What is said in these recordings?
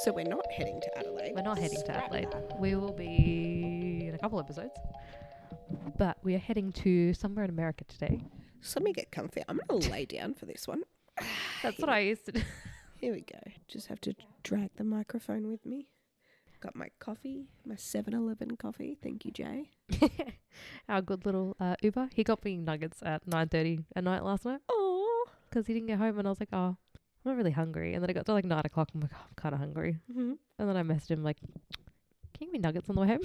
So we're not heading to Adelaide. We're not heading to Scrap Adelaide. that. We will be in a couple episodes. But we are heading to somewhere in America today. So let me get comfy. I'm going to lay down for this one. That's what I used to do. Here we go. Just have to drag the microphone with me. Got my coffee, my 7-Eleven coffee. Thank you, Jay. Our good little Uber. He got me nuggets at 9:30 at night last night. Oh. Because he didn't get home and I was like, oh, I'm not really hungry. And then it got to like 9 o'clock. I'm like, oh, I'm kind of hungry. Mm-hmm. And then I messaged him like, can you give me nuggets on the way home?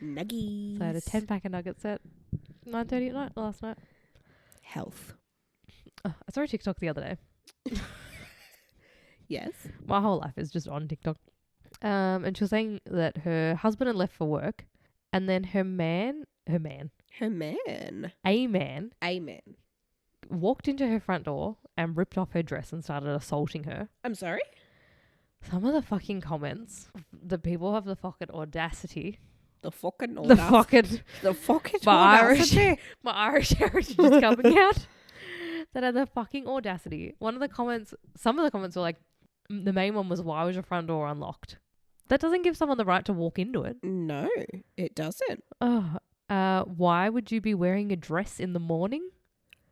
Nuggies. So I had a 10-pack of nuggets at 9:30 at night last night. Health. I saw a TikTok the other day. Yes. My whole life is just on TikTok. And she was saying that her husband had left for work and then a man walked into her front door and ripped off her dress and started assaulting her. I'm sorry? Some of the fucking comments, the people have the fucking audacity. The fucking My audacity. Irish heritage is coming out. That are the fucking audacity. Some of the comments were like, the main one was, why was your front door unlocked? That doesn't give someone the right to walk into it. No, it doesn't. Why would you be wearing a dress in the morning?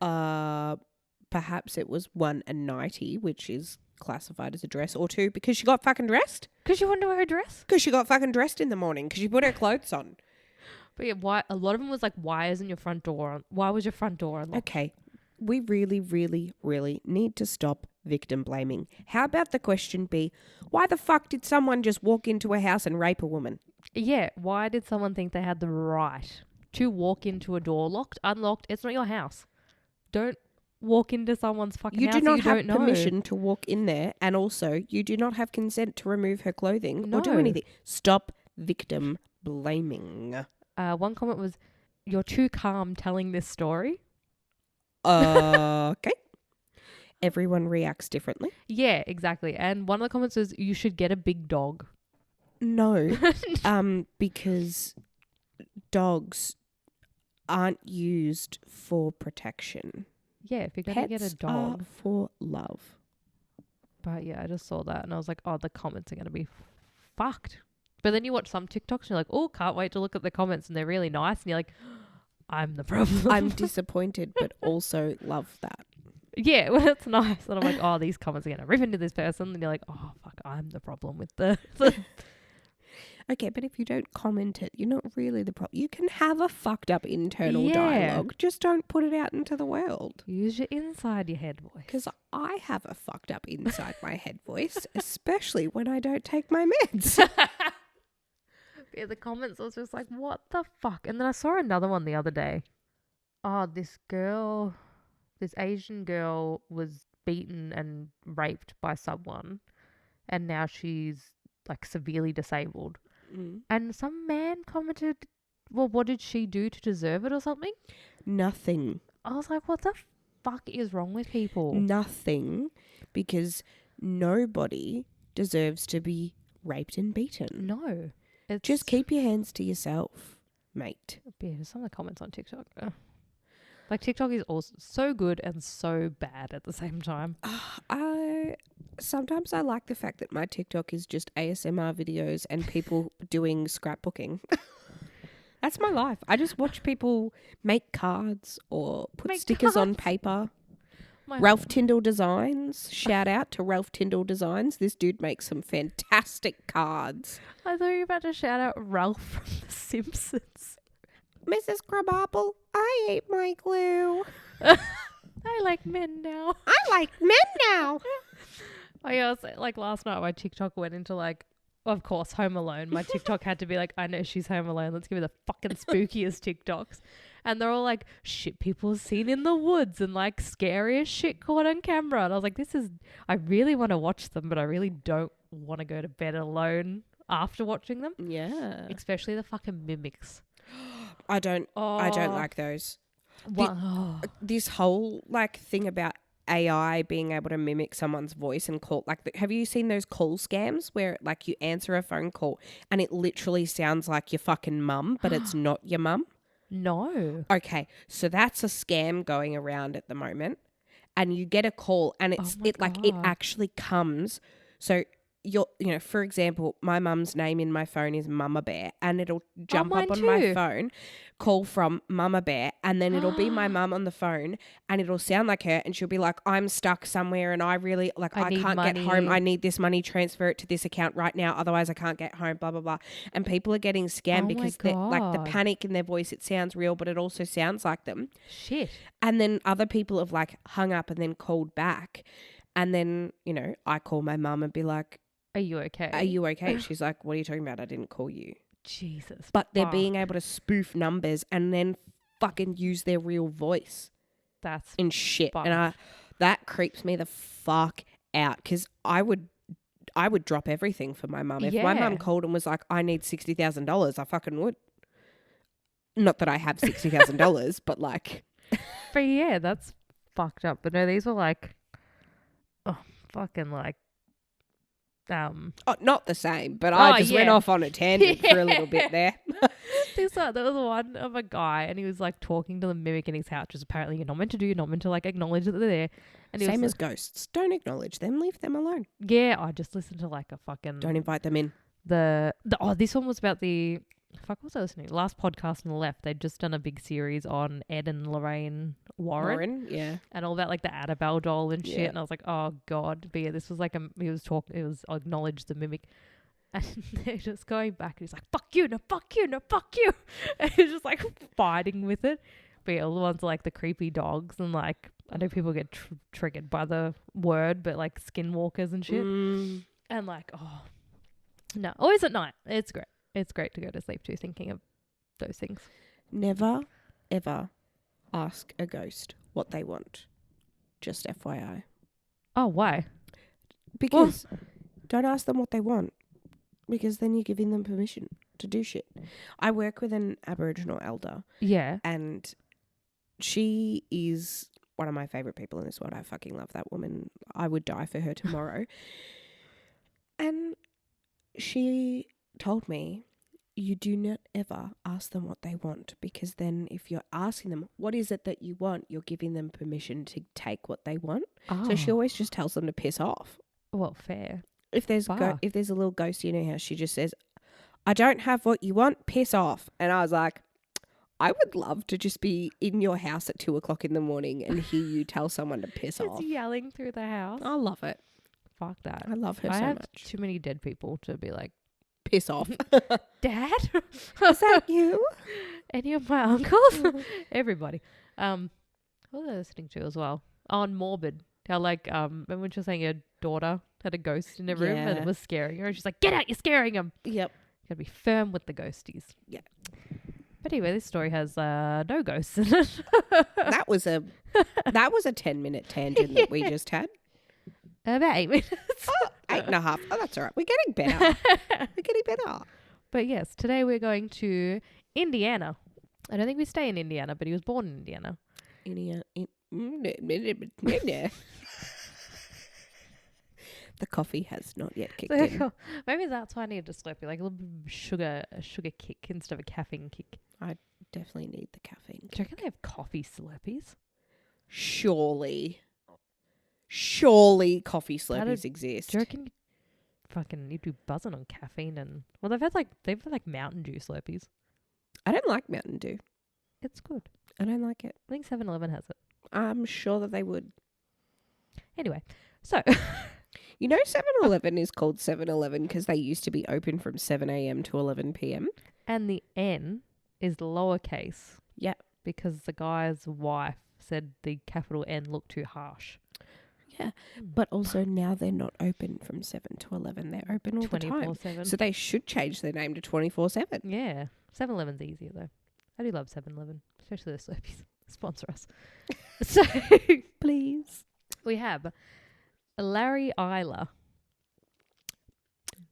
Perhaps it was 1, a nightie, which is classified as a dress, or 2, because she got fucking dressed. Because you wanted to wear a dress? Because she got fucking dressed in the morning, because she put her clothes on. But yeah, why? A lot of them was like, why isn't your front door on? Why was your front door unlocked? Okay, we really, really, really need to stop victim blaming. How about the question be, why the fuck did someone just walk into a house and rape a woman? Yeah, why did someone think they had the right to walk into a door locked, unlocked? It's not your house. Don't walk into someone's fucking house. You do not have don't know. permission to walk in there, and also you do not have consent to remove her clothing or do No. anything. Stop victim blaming. One comment was, you're too calm telling this story. Okay. Everyone reacts differently. Yeah, exactly. And one of the comments was, you should get a big dog. No, because dogs aren't used for protection. Yeah, if you're going to get a Pets dog. are for love. But yeah, I just saw that and I was like, oh, the comments are going to be fucked. But then you watch some TikToks and you're like, oh, can't wait to look at the comments and they're really nice. And you're like, I'm the problem. I'm disappointed, but also love that. Yeah, well, it's nice. And I'm like, oh, these comments are going to rip into this person. And you're like, oh, fuck, I'm the problem with the... Okay, but if you don't comment it, you're not really the problem. You can have a fucked up internal Yeah. dialogue. Just don't put it out into the world. Use your inside your head voice. Because I have a fucked up inside my head voice, especially when I don't take my meds. Yeah, the comments, I was just like, what the fuck? And then I saw another one the other day. Oh, this Asian girl was beaten and raped by someone. And now she's like severely disabled. Mm. And some man commented, well, what did she do to deserve it or something? Nothing. I was like, what the fuck is wrong with people? Nothing, because nobody deserves to be raped and beaten. No. It's Just keep your hands to yourself, mate. Yeah, some of the comments on TikTok. Like, TikTok is also so good and so bad at the same time. Sometimes I like the fact that my TikTok is just ASMR videos and people doing scrapbooking. That's my life. I just watch people make cards or put stickers on paper. Ralph Tyndall Designs. Shout out to Ralph Tyndall Designs. This dude makes some fantastic cards. I thought you were about to shout out Ralph from The Simpsons. Mrs. Crabapple, I ate my glue. I like men now. I like men now. Oh yeah, like last night my TikTok went into like, of course, Home Alone. My TikTok had to be like, I know she's home alone. Let's give her the fucking spookiest TikToks. And they're all like, shit people seen in the woods and like scariest shit caught on camera. And I was like, I really want to watch them, but I really don't want to go to bed alone after watching them. Yeah. Especially the fucking mimics. I don't like those. This whole like thing about AI being able to mimic someone's voice and call, like, have you seen those call scams where like you answer a phone call and it literally sounds like your fucking mum, but it's not your mum? No. Okay, so that's a scam going around at the moment, and you get a call and it God. actually comes. So for example, my mum's name in my phone is Mama Bear, and it'll jump mine up on my too. phone, call from Mama Bear, and then it'll be my mum on the phone, and it'll sound like her, and she'll be like, I'm stuck somewhere, and I really, like, I need can't get home. money. I need this money, transfer it to this account right now, otherwise I can't get home, blah, blah, blah. And people are getting scammed Oh my because they're, like, the God. panic in their voice, it sounds real, but it also sounds like them. Shit. And then other people have, like, hung up and then called back. And then, I call my mum and be like, Are you okay? are you okay? She's like, what are you talking about? I didn't call you. Jesus. But they're fuck. being able to spoof numbers and then fucking use their real voice That's and shit. fucked. And that creeps me the fuck out, because I would drop everything for my mum. If my mum Yeah. called and was like, I need $60,000, I fucking would. Not that I have $60,000, but like. But yeah, that's fucked up. But no, these were like, fucking like, Oh, not the same, but I just went off on a tangent for a little bit there. there was one of a guy, and he was like talking to the mimic in his house, which is apparently you're not meant to do. You're not meant to like acknowledge that they're there. And he Same was as ghosts. Don't acknowledge them. Leave them alone. yeah, I just listened to like a fucking Don't invite them in. this one was about the fuck what was I listening? Last podcast on the left, they'd just done a big series on Ed and Lorraine Warren. Yeah. And all that, like the Annabelle doll and shit. Yeah. And I was like, oh God. But yeah, this was like, it was acknowledged the mimic. And they're just going back and he's like, fuck you, no, fuck you, no, fuck you. And he's just like fighting with it. But yeah, all the ones are like the creepy dogs and like, I know people get triggered by the word, but like skinwalkers and shit. And like, oh, no, always at night. It's great. It's great to go to sleep to thinking of those things. Never, ever ask a ghost what they want. Just FYI. Oh, why? Because don't ask them what they want. Because then you're giving them permission to do shit. I work with an Aboriginal elder. Yeah. And she is one of my favourite people in this world. I fucking love that woman. I would die for her tomorrow. And she told me, you do not ever ask them what they want, because then if you're asking them, what is it that you want, you're giving them permission to take what they want. Oh. So she always just tells them to piss off. Well, fair. If there's if there's a little ghost in her house, she just says, I don't have what you want, piss off. And I was like, I would love to just be in your house at 2:00 in the morning and hear you tell someone to piss off. Just yelling through the house. I love it. Fuck that. I love her I so have much. too many dead people to be like, Piss off. Dad? Is that you? Any of my uncles? Everybody. What was I listening to as well? On Morbid. How like, remember when she was saying your daughter had a ghost in her room and it was scaring her? And she's like, get out, you're scaring him. Yep. You gotta be firm with the ghosties. Yeah. But anyway, this story has no ghosts in it. That was a 10-minute tangent that we just had. About 8 minutes. 8.5. Oh, that's all right. We're getting better. We're getting better. But yes, today we're going to Indiana. I don't think we stay in Indiana, but he was born in Indiana. The coffee has not yet kicked in. Maybe that's why I need a Slurpee, like a little bit of a sugar kick instead of a caffeine kick. I definitely need the caffeine. Do you reckon they have coffee Slurpees? Surely coffee Slurpees exist. Do you reckon you'd be buzzing on caffeine and they've had like Mountain Dew Slurpees. I don't like Mountain Dew. It's good. I don't like it. I think 7-Eleven has it. I'm sure that they would. Anyway, so 7-Eleven is called 7-Eleven because they used to be open from 7 a.m. to 11 p.m. And the N is lowercase. Yeah. Because the guy's wife said the capital N looked too harsh. Yeah. But also now they're not open from 7 to 11. They're open all the time. 24/7. So they should change their name to 24/7. Yeah. 7-Eleven's easier though. I do love 7-Eleven, especially the Slurpees. Sponsor us. So Please. we have Larry Eyler.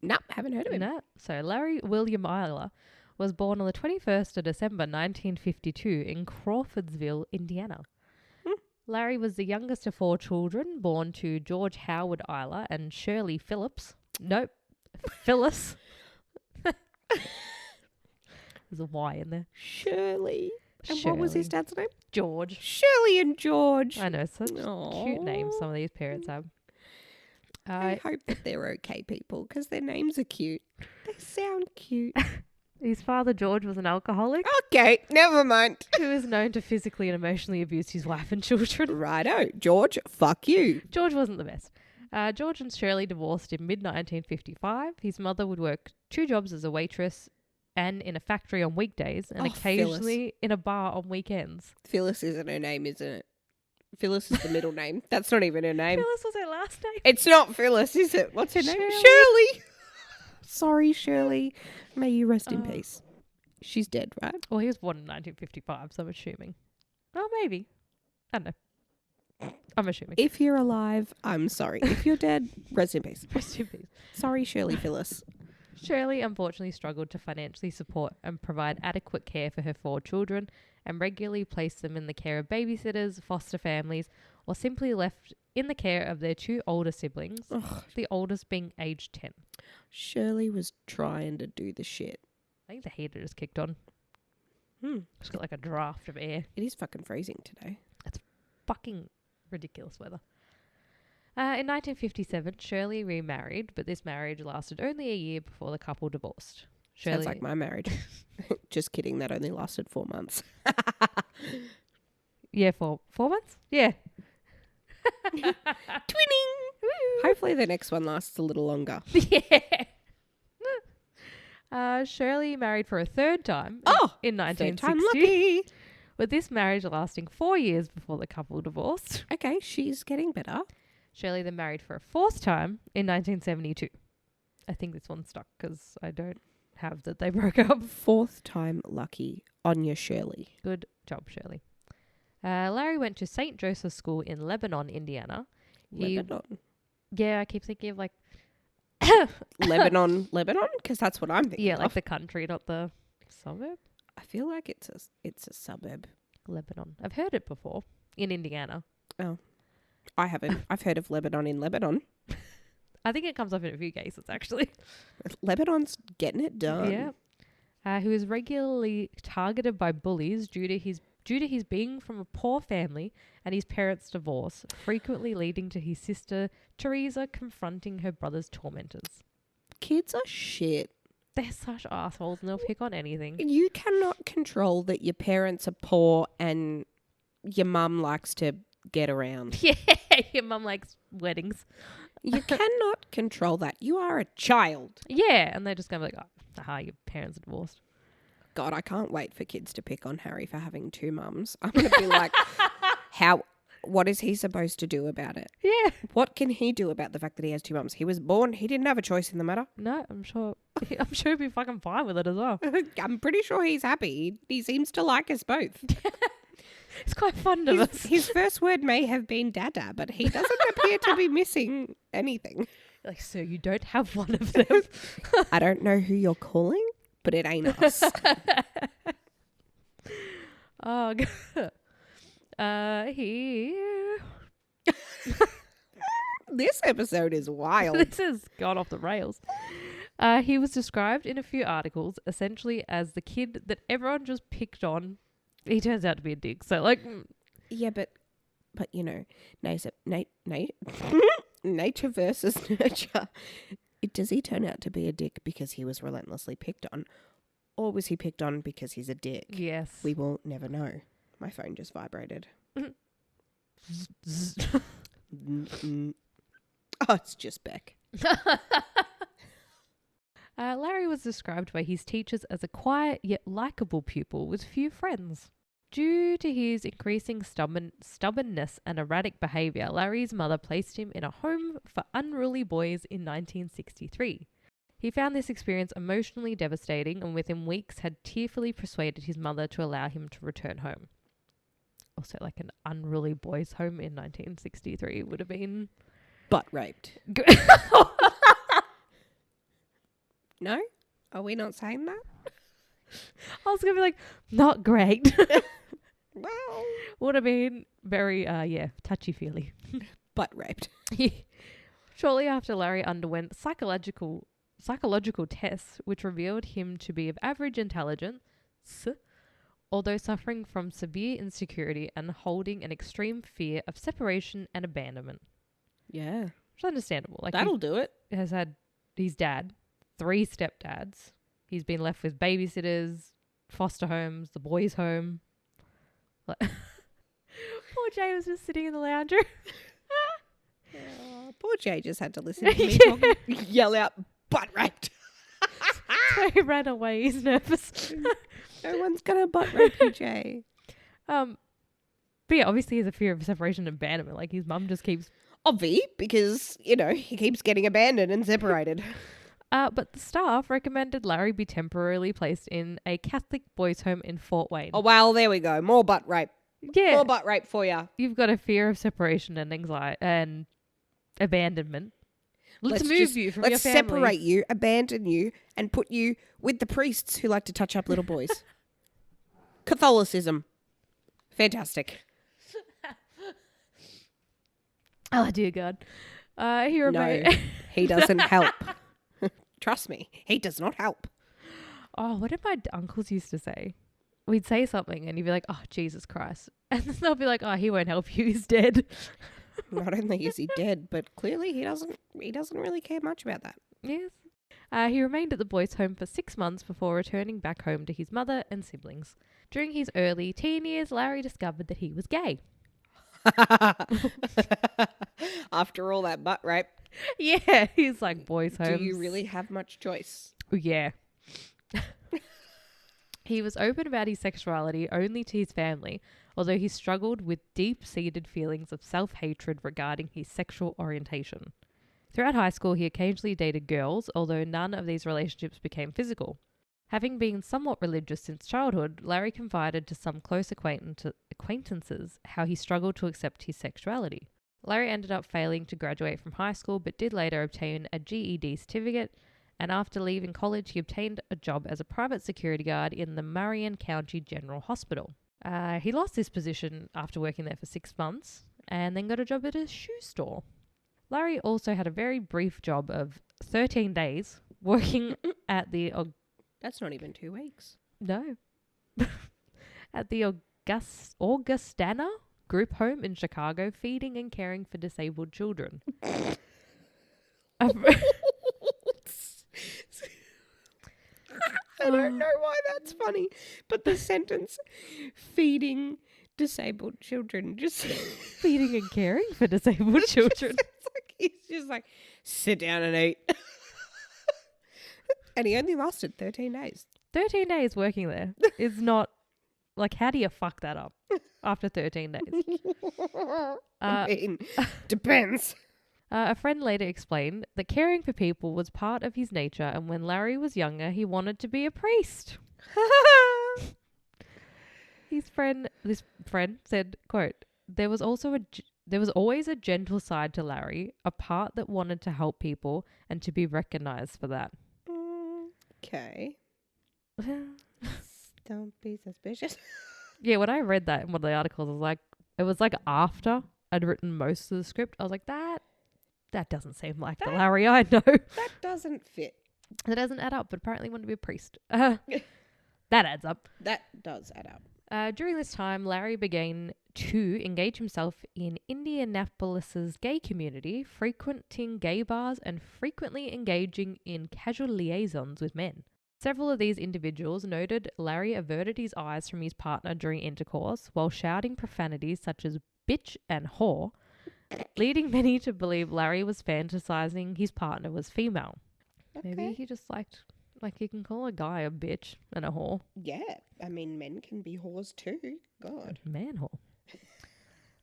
No, haven't heard of him. No. So Larry William Eyler was born on the 21st of December 1952 in Crawfordsville, Indiana. Larry was the youngest of 4 children born to George Howard Eyler and Shirley Phillips. Nope. Phyllis. There's a Y in there. Shirley. And what was his dad's name? George. Shirley and George. I know, such Aww. cute names some of these parents have. I hope that they're okay people because their names are cute. They sound cute. His father, George, was an alcoholic Okay, never mind. who is known to physically and emotionally abuse his wife and children. Righto. George, fuck you. George wasn't the best. George and Shirley divorced in mid-1955. His mother would work 2 jobs as a waitress and in a factory on weekdays and occasionally in a bar on weekends. Phyllis isn't her name, isn't it? Phyllis is the middle name. That's not even her name. Phyllis was her last name. It's not Phyllis, is it? What's her name? Shirley. Shirley. Sorry, Shirley. May you rest in peace. She's dead, right? Well, he was born in 1955, so I'm assuming. Oh, maybe. I don't know. I'm assuming. If you're alive, I'm sorry. If you're dead, rest in peace. Rest in peace. Sorry, Shirley Phyllis. Shirley unfortunately struggled to financially support and provide adequate care for her 4 children and regularly placed them in the care of babysitters, foster families, or simply left in the care of their 2 older siblings, the oldest being aged 10. Shirley was trying to do the shit. I think the heater just kicked on. It's got like a draft of air. It is fucking freezing today. Fucking ridiculous weather. In 1957, Shirley remarried, but this marriage lasted only a year before the couple divorced. Sounds like my marriage. Just kidding. That only lasted 4 months. Yeah, 4 months? Yeah. Twinning! Hopefully the next one lasts a little longer. Yeah. Shirley married for a 3rd time in 1960. Third time lucky. With this marriage lasting 4 years before the couple divorced. Okay, she's getting better. Shirley then married for a 4th time in 1972. I think this one stuck because I don't have that they broke up. 4th time lucky on your Shirley. Good job, Shirley. Larry went to St. Joseph's School in Lebanon, Indiana. Lebanon. Yeah, I keep thinking of like... Lebanon? Because that's what I'm thinking Yeah, of. like the country, not the suburb. I feel like it's a suburb. Lebanon. I've heard it before. In Indiana. Oh. I haven't. I've heard of Lebanon in Lebanon. I think it comes up in a few cases, actually. Lebanon's getting it done. Yeah. Who is regularly targeted by bullies due to his being from a poor family and his parents' divorce, frequently leading to his sister Teresa confronting her brother's tormentors. Kids are shit. They're such assholes and they'll pick on anything. You cannot control that your parents are poor and your mum likes to get around. Yeah, your mum likes weddings. You cannot control that. You are a child. Yeah, and they're just going to be like, aha, your parents are divorced. God, I can't wait for kids to pick on Harry for having 2 mums. I'm going to be like, what is he supposed to do about it? Yeah. What can he do about the fact that he has 2 mums? He was born, he didn't have a choice in the matter. No, I'm sure he'd be fucking fine with it as well. I'm pretty sure he's happy. He seems to like us both. It's quite fond of us. His first word may have been dada, but he doesn't appear to be missing anything. Like, sir, you don't have one of them. I don't know who you're calling, but it ain't us. Oh, God. This episode is wild. This has gone off the rails. He was described in a few articles essentially as the kid that everyone just picked on. He turns out to be a dick. So, like... Yeah, but you know, nature versus nurture. Does he turn out to be a dick because he was relentlessly picked on? Or was he picked on because he's a dick? Yes. We will never know. My phone just vibrated. Oh, it's just Beck. Larry was described by his teachers as a quiet yet likable pupil with few friends. Due to his increasing stubbornness and erratic behaviour, Larry's mother placed him in a home for unruly boys in 1963. He found this experience emotionally devastating and within weeks had tearfully persuaded his mother to allow him to return home. Also, like an unruly boys' home in 1963 would have been... Butt raped. No? Are we not saying that? I was going to be like, not great. Well, Would have been very, touchy-feely. butt raped. Shortly after, Larry underwent psychological tests, which revealed him to be of average intelligence, although suffering from severe insecurity and holding an extreme fear of separation and abandonment. Yeah. which is understandable. Like That'll do it. he has had his dad, 3 stepdads. He's been left with babysitters, foster homes, the boys' home. Like, poor Jay was just sitting in the lounge room. Poor Jay just had to listen to me yell out, butt raped. So he ran away. He's nervous. No one's going to butt rape you, Jay. But yeah, obviously he has a fear of separation and abandonment. Like his mum just keeps... Obvi, because, you know, he keeps getting abandoned and separated. But the staff recommended Larry be temporarily placed in a Catholic boys' home in Fort Wayne. Oh, well, there we go. More butt rape. Yeah. More butt rape for you. You've got a fear of separation and anxiety and abandonment. Let's move just, you from let's your family. separate you, abandon you, and put you with the priests who like to touch up little boys. Catholicism. Fantastic. Oh, dear God. He remained... No, he doesn't help. Trust me, he does not help. Oh, what did my uncles used to say? We'd say something and you'd be like, oh, Jesus Christ. And then they'll be like, oh, he won't help you. He's dead. Not only is he dead, but clearly he doesn't really care much about that. Yes. He remained at the boys' home for 6 months before returning back home to his mother and siblings. During his early teen years, Larry discovered that he was gay. After all that butt rape. Yeah, he's like, boys' home. Do you really have much choice? Yeah. He was open about his sexuality only to his family, although he struggled with deep-seated feelings of self-hatred regarding his sexual orientation. Throughout high school, he occasionally dated girls, although none of these relationships became physical. Having been somewhat religious since childhood, Larry confided to some close acquaintances how he struggled to accept his sexuality. Larry ended up failing to graduate from high school, but did later obtain a GED certificate, and after leaving college, he obtained a job as a private security guard in the Marion County General Hospital. He lost this position after working there for 6 months, and then got a job at a shoe store. Larry also had a very brief job of 13 days working at the... That's not even 2 weeks. No. At the Augustana group home in Chicago, feeding and caring for disabled children. I don't know why that's funny, but the sentence, feeding disabled children, just... Feeding and caring for disabled children. He's just like, sit down and eat. And he only lasted 13 days. 13 days working there is not... Like, how do you fuck that up after 13 days? I mean, depends. A friend later explained that caring for people was part of his nature, and when Larry was younger, he wanted to be a priest. This friend said, quote, there was always a gentle side to Larry, a part that wanted to help people and to be recognized for that. Okay. Don't be suspicious. Yeah, when I read that in one of the articles, it was like after I'd written most of the script. I was like, that doesn't seem like the Larry I know. That doesn't fit. That doesn't add up, but apparently he wanted to be a priest. That adds up. That does add up. During this time, Larry began to engage himself in Indianapolis's gay community, frequenting gay bars and frequently engaging in casual liaisons with men. Several of these individuals noted Larry averted his eyes from his partner during intercourse while shouting profanities such as bitch and whore, leading many to believe Larry was fantasizing his partner was female. Okay. Maybe he just liked, like, you can call a guy a bitch and a whore. Yeah, I mean, men can be whores too. God. Man whore.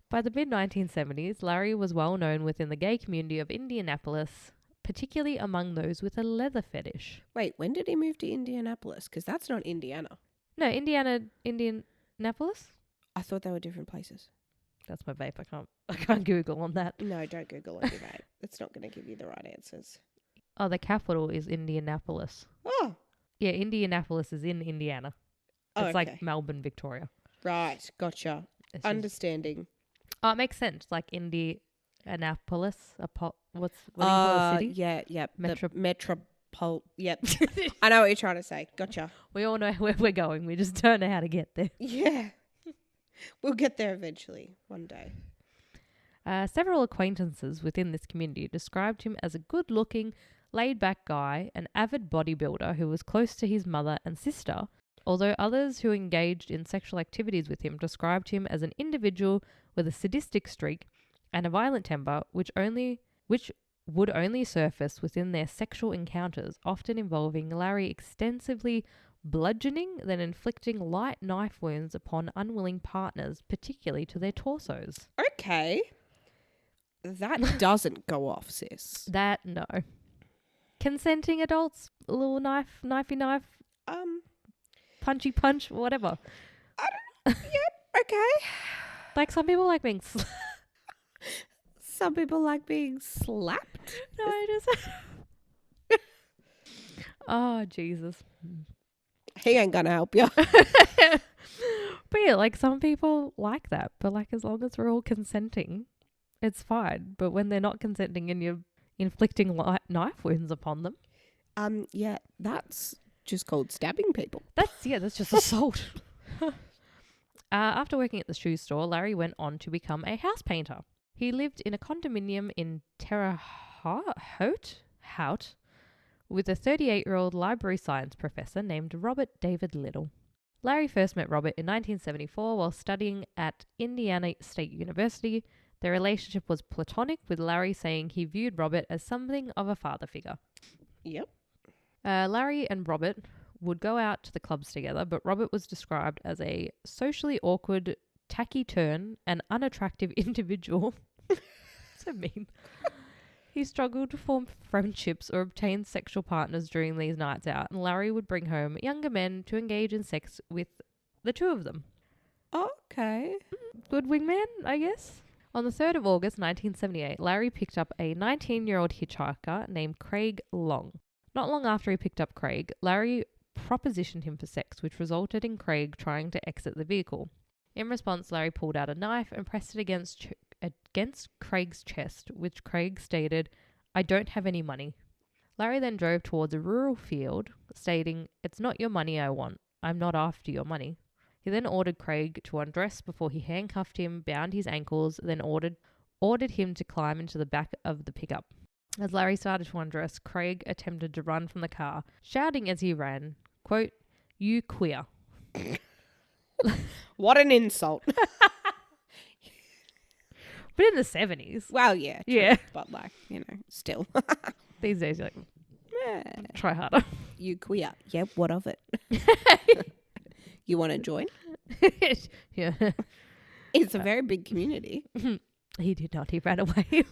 By the mid-1970s, Larry was well known within the gay community of Indianapolis, particularly among those with a leather fetish. Wait, when did he move to Indianapolis? Because that's not Indiana. No, Indianapolis? I thought they were different places. That's my vape. I can't Google on that. No, don't Google on your vape. It's not going to give you the right answers. Oh, the capital is Indianapolis. Oh. Yeah, Indianapolis is in Indiana. It's okay. like Melbourne, Victoria. Right, gotcha. Understanding. Oh, it makes sense. Like Indianapolis. What do you call the city? Yeah. Metropole. Yep. Yeah. I know what you're trying to say. Gotcha. We all know where we're going. We just don't know how to get there. Yeah. We'll get there eventually, one day. Several acquaintances within this community described him as a good-looking, laid-back guy, an avid bodybuilder who was close to his mother and sister, although others who engaged in sexual activities with him described him as an individual with a sadistic streak and a violent temper which would only surface within their sexual encounters, often involving Larry extensively bludgeoning, then inflicting light knife wounds upon unwilling partners, particularly to their torsos. Okay. That doesn't go off, sis. That, no. Consenting adults, a little knifey knife, punchy punch, whatever. Yep, okay. Like some people like being Some people like being slapped. No, I just... Oh, Jesus. He ain't gonna help you. But yeah, like some people like that. But like as long as we're all consenting, it's fine. But when they're not consenting and you're inflicting knife wounds upon them. Yeah, that's just called stabbing people. That's just assault. After working at the shoe store, Larry went on to become a house painter. He lived in a condominium in Terre Haute with a 38-year-old library science professor named Robert David Little. Larry first met Robert in 1974 while studying at Indiana State University. Their relationship was platonic, with Larry saying he viewed Robert as something of a father figure. Yep. Larry and Robert would go out to the clubs together, but Robert was described as a socially awkward, taciturn, and unattractive individual. So mean. He struggled to form friendships or obtain sexual partners during these nights out, and Larry would bring home younger men to engage in sex with the two of them. Okay. Good wingman, I guess. On the 3rd of August 1978, Larry picked up a 19-year-old hitchhiker named Craig Long. Not long after he picked up Craig, Larry propositioned him for sex, which resulted in Craig trying to exit the vehicle. In response, Larry pulled out a knife and pressed it against Craig's chest, which Craig stated, "I don't have any money." Larry then drove towards a rural field, stating, "It's not your money I want. I'm not after your money." He then ordered Craig to undress before he handcuffed him, bound his ankles, then ordered him to climb into the back of the pickup. As Larry started to undress, Craig attempted to run from the car, shouting as he ran, quote, "You queer." What an insult. But in the 70s. Well, yeah. True, Yeah. But like, still. These days you're like, Yeah. try harder. You queer. Yep, what of it? You want to join? Yeah. It's a very big community. He did not. He ran away.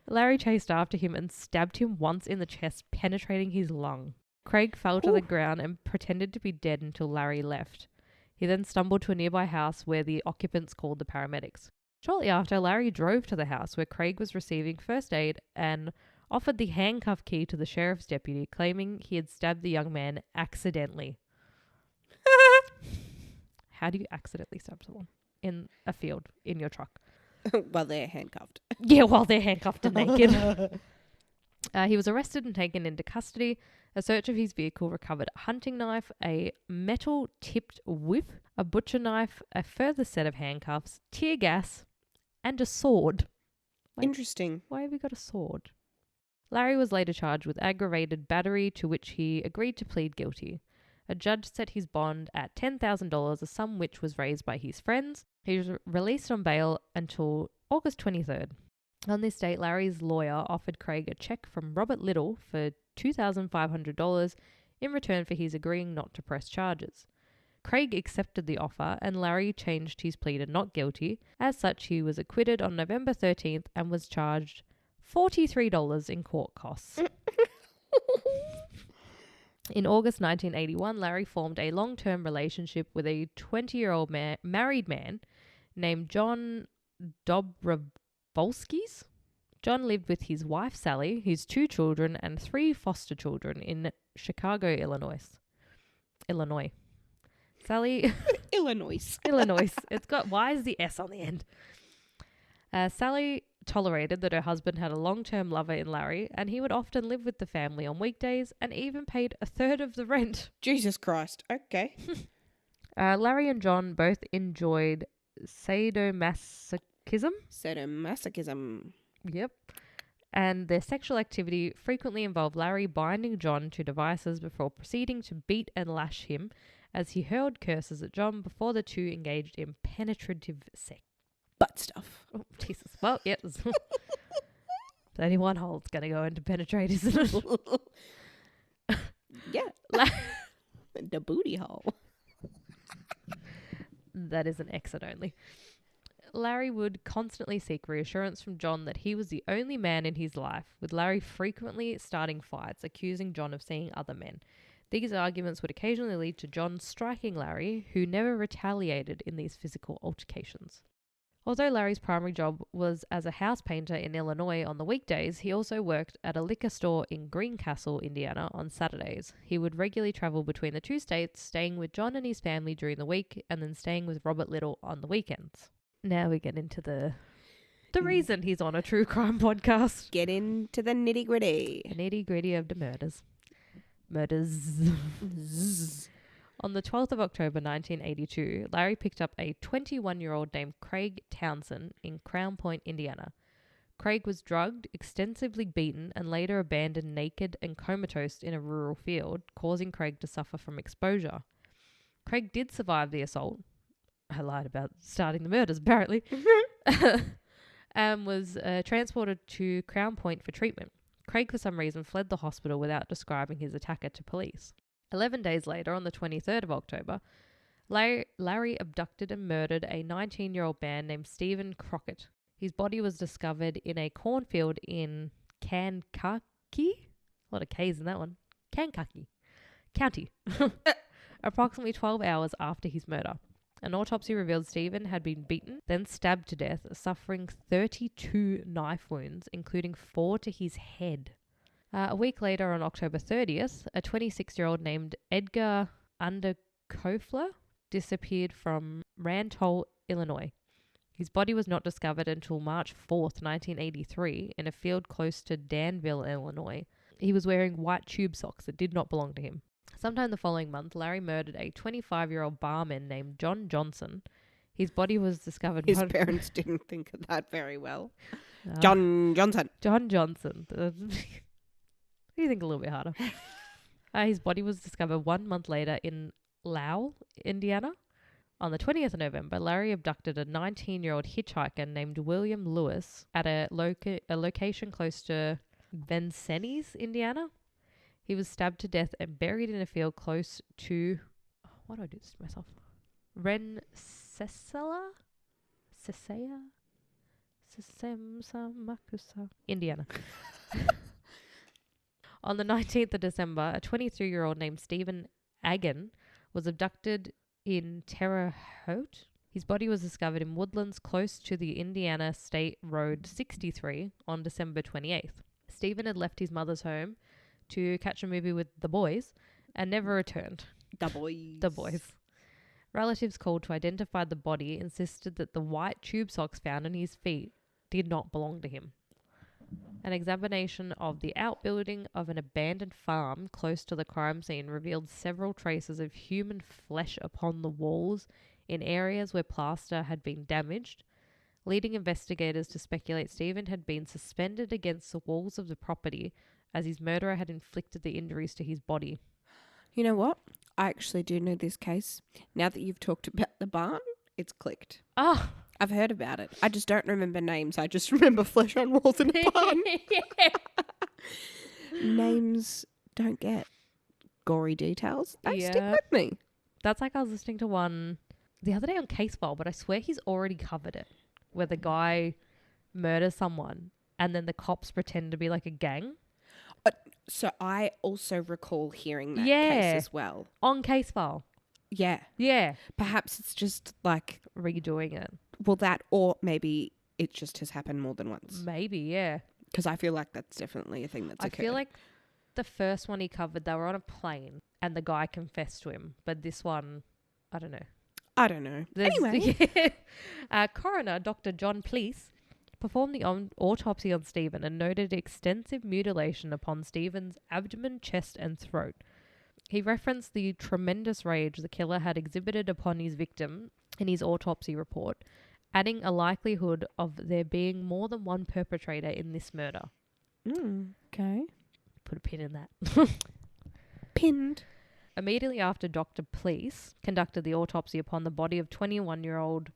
Larry chased after him and stabbed him once in the chest, penetrating his lung. Craig fell to the ground and pretended to be dead until Larry left. He then stumbled to a nearby house where the occupants called the paramedics. Shortly after, Larry drove to the house where Craig was receiving first aid and offered the handcuff key to the sheriff's deputy, claiming he had stabbed the young man accidentally. How do you accidentally stab someone in a field in your truck? Well, they're handcuffed. Yeah, while they're handcuffed and naked. He was arrested and taken into custody. A search of his vehicle recovered a hunting knife, a metal-tipped whip, a butcher knife, a further set of handcuffs, tear gas, and a sword. Interesting. Why have you got a sword? Larry was later charged with aggravated battery, to which he agreed to plead guilty. A judge set his bond at $10,000, a sum which was raised by his friends. He was released on bail until August 23rd. On this date, Larry's lawyer offered Craig a check from Robert Little for $2,500 in return for his agreeing not to press charges. Craig accepted the offer and Larry changed his plea to not guilty. As such, he was acquitted on November 13th and was charged $43 in court costs. In August 1981, Larry formed a long-term relationship with a 20-year-old married man named John Dobrovolskis. John lived with his wife, Sally, his 2 children, and 3 foster children in Chicago, Illinois. Sally... Illinois. Illinois. It's got... Why is the S on the end? Sally tolerated that her husband had a long-term lover in Larry, and he would often live with the family on weekdays and even paid a third of the rent. Jesus Christ. Okay. Larry and John both enjoyed sadomasochism. Sadomasochism. Yep. And their sexual activity frequently involved Larry binding John to devices before proceeding to beat and lash him as he hurled curses at John before the two engaged in penetrative sex. Butt stuff. Oh, Jesus. Well, yep. There's only one hole's going to go into penetrate, isn't it? Yeah. The booty hole. That is an exit only. Larry would constantly seek reassurance from John that he was the only man in his life, with Larry frequently starting fights, accusing John of seeing other men. These arguments would occasionally lead to John striking Larry, who never retaliated in these physical altercations. Although Larry's primary job was as a house painter in Illinois on the weekdays, he also worked at a liquor store in Greencastle, Indiana on Saturdays. He would regularly travel between the two states, staying with John and his family during the week and then staying with Robert Little on the weekends. Now we get into the reason he's on a true crime podcast. Get into the nitty gritty. The nitty gritty of the murders. On the 12th of October 1982, Larry picked up a 21-year-old named Craig Townsend in Crown Point, Indiana. Craig was drugged, extensively beaten, and later abandoned naked and comatose in a rural field, causing Craig to suffer from exposure. Craig did survive the assault. I lied about starting the murders, apparently. And was transported to Crown Point for treatment. Craig, for some reason, fled the hospital without describing his attacker to police. 11 days later, on the 23rd of October, Larry abducted and murdered a 19-year-old man named Stephen Crockett. His body was discovered in a cornfield in Kankakee. A lot of K's in that one. Kankakee County. Approximately 12 hours after his murder. An autopsy revealed Stephen had been beaten, then stabbed to death, suffering 32 knife wounds, including 4 to his head. A week later, on October 30th, a 26-year-old named Edgar Underkofler disappeared from Rantall, Illinois. His body was not discovered until March 4th, 1983, in a field close to Danville, Illinois. He was wearing white tube socks that did not belong to him. Sometime the following month, Larry murdered a 25-year-old barman named John Johnson. His body was discovered... His parents didn't think of that very well. John Johnson. John Johnson. You think a little bit harder. His body was discovered 1 month later in Lowell, Indiana. On the 20th of November, Larry abducted a 19-year-old hitchhiker named William Lewis at a location close to Vincennes, Indiana. He was stabbed to death and buried in a field close to... why do I do this to myself? Indiana. On the 19th of December, a 23-year-old named Stephen Agan was abducted in Terre Haute. His body was discovered in woodlands close to the Indiana State Road 63 on December 28th. Stephen had left his mother's home to catch a movie with the boys and never returned. The boys. The boys. Relatives called to identify the body insisted that the white tube socks found on his feet did not belong to him. An examination of the outbuilding of an abandoned farm close to the crime scene revealed several traces of human flesh upon the walls in areas where plaster had been damaged, leading investigators to speculate Stephen had been suspended against the walls of the property as his murderer had inflicted the injuries to his body. You know what? I actually do know this case. Now that you've talked about the barn, it's clicked. Oh, I've heard about it. I just don't remember names. I just remember flesh on walls in a barn. Names don't get gory details. They stick with me. That's like I was listening to one the other day on Case File, but I swear he's already covered it, where the guy murders someone and then the cops pretend to be like a gang. So I also recall hearing that case as well. On Case File. Yeah. Yeah. Perhaps it's just like redoing it. Well, that, or maybe it just has happened more than once. Maybe, yeah. Because I feel like that's definitely a thing that's occurred. I feel like the first one he covered, they were on a plane and the guy confessed to him. But this one, I don't know. Anyway. Coroner Dr. John Pleece performed the autopsy on Stephen and noted extensive mutilation upon Stephen's abdomen, chest and throat. He referenced the tremendous rage the killer had exhibited upon his victim in his autopsy report adding a likelihood of there being more than one perpetrator in this murder. Okay. Put a pin in that. Pinned. Immediately after police conducted the autopsy upon the body of 21-year-old...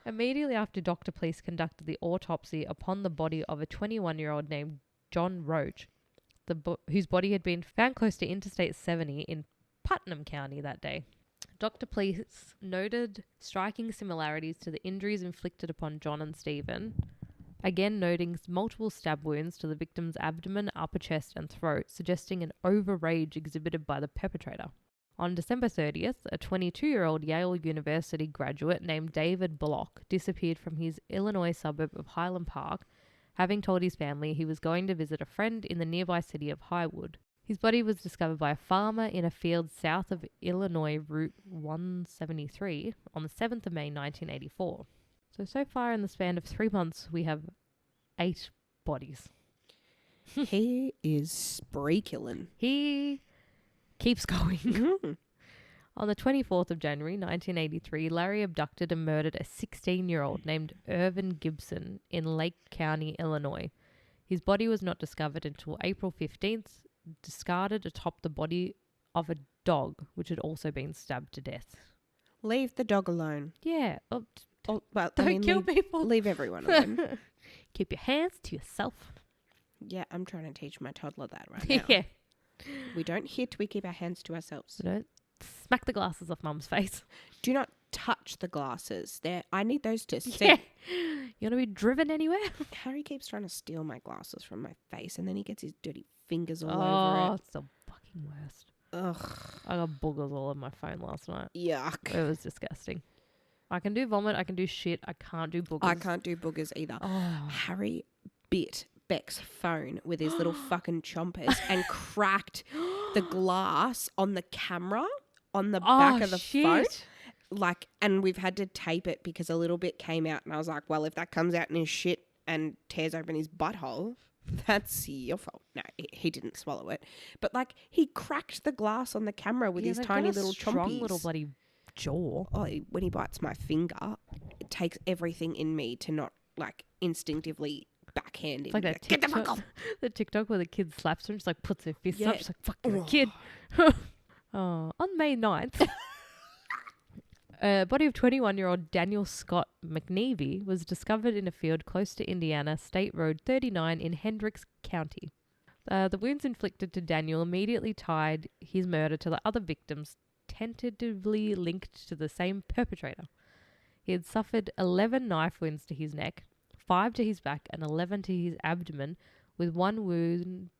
Immediately after police conducted the autopsy upon the body of a 21-year-old named John Roach, whose body had been found close to Interstate 70 in Putnam County that day. Police noted striking similarities to the injuries inflicted upon John and Stephen, again noting multiple stab wounds to the victim's abdomen, upper chest and throat, suggesting an overrage exhibited by the perpetrator. On December 30th, a 22-year-old Yale University graduate named David Block disappeared from his Illinois suburb of Highland Park, having told his family he was going to visit a friend in the nearby city of Highwood. His body was discovered by a farmer in a field south of Illinois Route 173 on the 7th of May 1984. So far in the span of 3 months, we have 8 bodies. He is spree killing. He keeps going. On the 24th of January 1983, Larry abducted and murdered a 16-year-old named Irvin Gibson in Lake County, Illinois. His body was not discovered until April 15th, discarded atop the body of a dog, which had also been stabbed to death. Leave the dog alone. Yeah. Well, Don't kill people. Leave everyone alone. Keep your hands to yourself. Yeah, I'm trying to teach my toddler that right now. Yeah. We don't hit, we keep our hands to ourselves. Don't smack the glasses off Mum's face. Do not touch the glasses. I need those to see. Yeah. You want to be driven anywhere? Harry keeps trying to steal my glasses from my face and then he gets his dirty fingers all over Oh, it. it's the fucking worst. Ugh. I got boogers all over my phone last night. Yuck. It was disgusting. I can do vomit. I can do shit. I can't do boogers. I can't do boogers either. Oh. Harry bit Beck's phone with his little fucking chompers and cracked the glass on the camera on the back of the phone. And we've had to tape it because a little bit came out and I was like, well, if that comes out in his shit and tears open his butthole, that's your fault. No, he didn't swallow it. But he cracked the glass on the camera with his tiny little strong chompies. little bloody jaw. Oh, when he bites my finger, it takes everything in me to not instinctively backhand him. It's like that Get the fuck TikTok, off. the TikTok where the kid slaps her and just puts her fist Yeah. up. She's like, fuck you, kid. On May 9th, a body of 21-year-old Daniel Scott McNevey was discovered in a field close to Indiana State Road 39 in Hendricks County. The wounds inflicted to Daniel immediately tied his murder to the other victims, tentatively linked to the same perpetrator. He had suffered 11 knife wounds to his neck, 5 to his back, and 11 to his abdomen, with one wound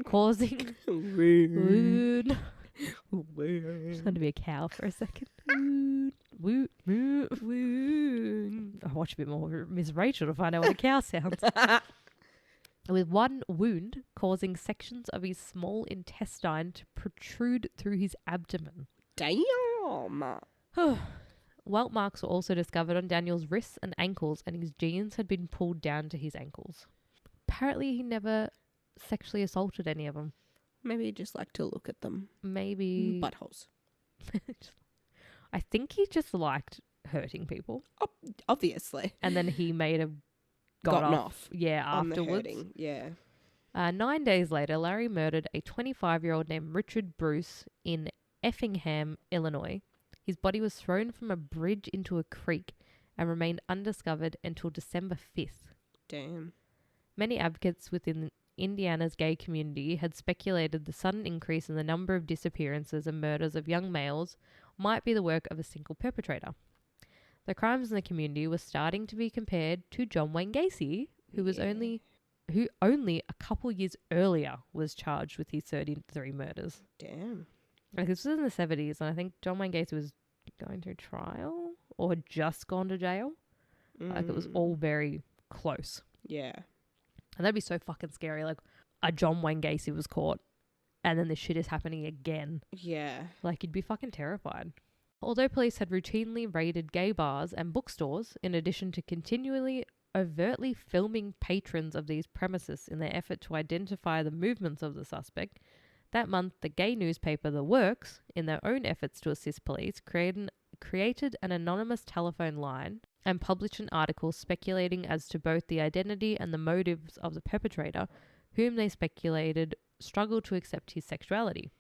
causing... wound. Just wanted to be a cow for a second. Wound. I watch a bit more Miss Rachel to find out what a cow sounds. With one wound causing sections of his small intestine to protrude through his abdomen. Damn. Welt marks were also discovered on Daniel's wrists and ankles, and his jeans had been pulled down to his ankles. Apparently, he never sexually assaulted any of them. Maybe he just liked to look at them. Maybe... Buttholes. I think he just liked hurting people. Obviously. And then he may have gotten off. Yeah, on the afterwards. hurting. Yeah. 9 days later, Larry murdered a 25-year-old named Richard Bruce in Effingham, Illinois. His body was thrown from a bridge into a creek and remained undiscovered until December 5th. Damn. Many advocates within Indiana's gay community had speculated the sudden increase in the number of disappearances and murders of young males might be the work of a single perpetrator. The crimes in the community were starting to be compared to John Wayne Gacy, who only a couple years earlier was charged with his 33 murders. Damn. This was in the 70s, and I think John Wayne Gacy was going to trial or had just gone to jail. It was all very close. Yeah. And that'd be so fucking scary. A John Wayne Gacy was caught, and then this shit is happening again. Yeah. You'd be fucking terrified. Although police had routinely raided gay bars and bookstores, in addition to continually overtly filming patrons of these premises in their effort to identify the movements of the suspect, that month the gay newspaper The Works, in their own efforts to assist police, created created an anonymous telephone line and published an article speculating as to both the identity and the motives of the perpetrator, whom they speculated struggled to accept his sexuality.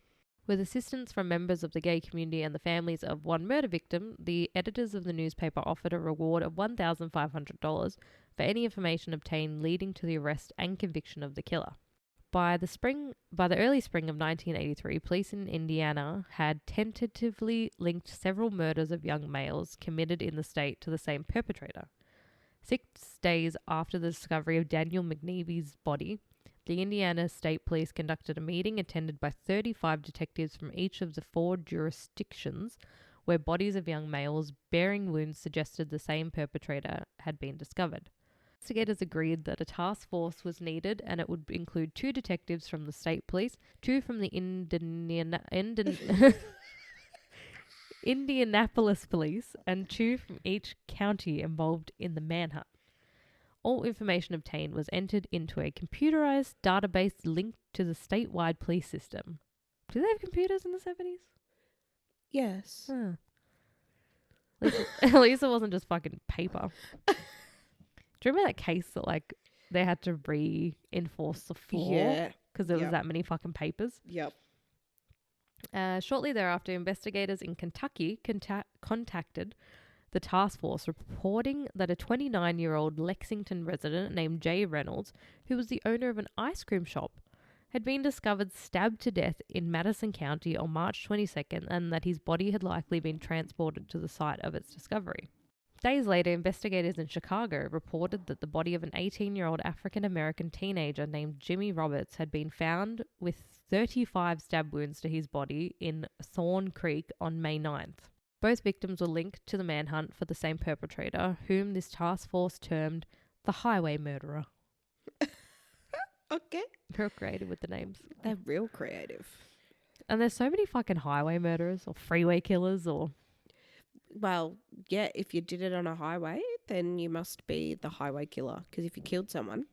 With assistance from members of the gay community and the families of one murder victim, the editors of the newspaper offered a reward of $1,500 for any information obtained leading to the arrest and conviction of the killer. By the early spring of 1983, police in Indiana had tentatively linked several murders of young males committed in the state to the same perpetrator. 6 days after the discovery of Daniel McNevy's body, the Indiana State Police conducted a meeting attended by 35 detectives from each of the 4 jurisdictions where bodies of young males bearing wounds suggested the same perpetrator had been discovered. Investigators agreed that a task force was needed and it would include 2 detectives from the state police, 2 from the Indianapolis police, and 2 from each county involved in the manhunt. All information obtained was entered into a computerized database linked to the statewide police system. Do they have computers in the 70s? Yes. At least it wasn't just fucking paper. Do you remember that case that like they had to reinforce the floor? Yeah. Because there was that many fucking papers. Yep. Shortly thereafter, investigators in Kentucky contacted the task force reporting that a 29-year-old Lexington resident named Jay Reynolds, who was the owner of an ice cream shop, had been discovered stabbed to death in Madison County on March 22nd and that his body had likely been transported to the site of its discovery. Days later, investigators in Chicago reported that the body of an 18-year-old African-American teenager named Jimmy Roberts had been found with 35 stab wounds to his body in Thorn Creek on May 9th. Both victims were linked to the manhunt for the same perpetrator, whom this task force termed the highway murderer. Okay. Real creative with the names. They're real creative. And there's so many fucking highway murderers or freeway killers or... Well, yeah, if you did it on a highway, then you must be the highway killer. Because if you killed someone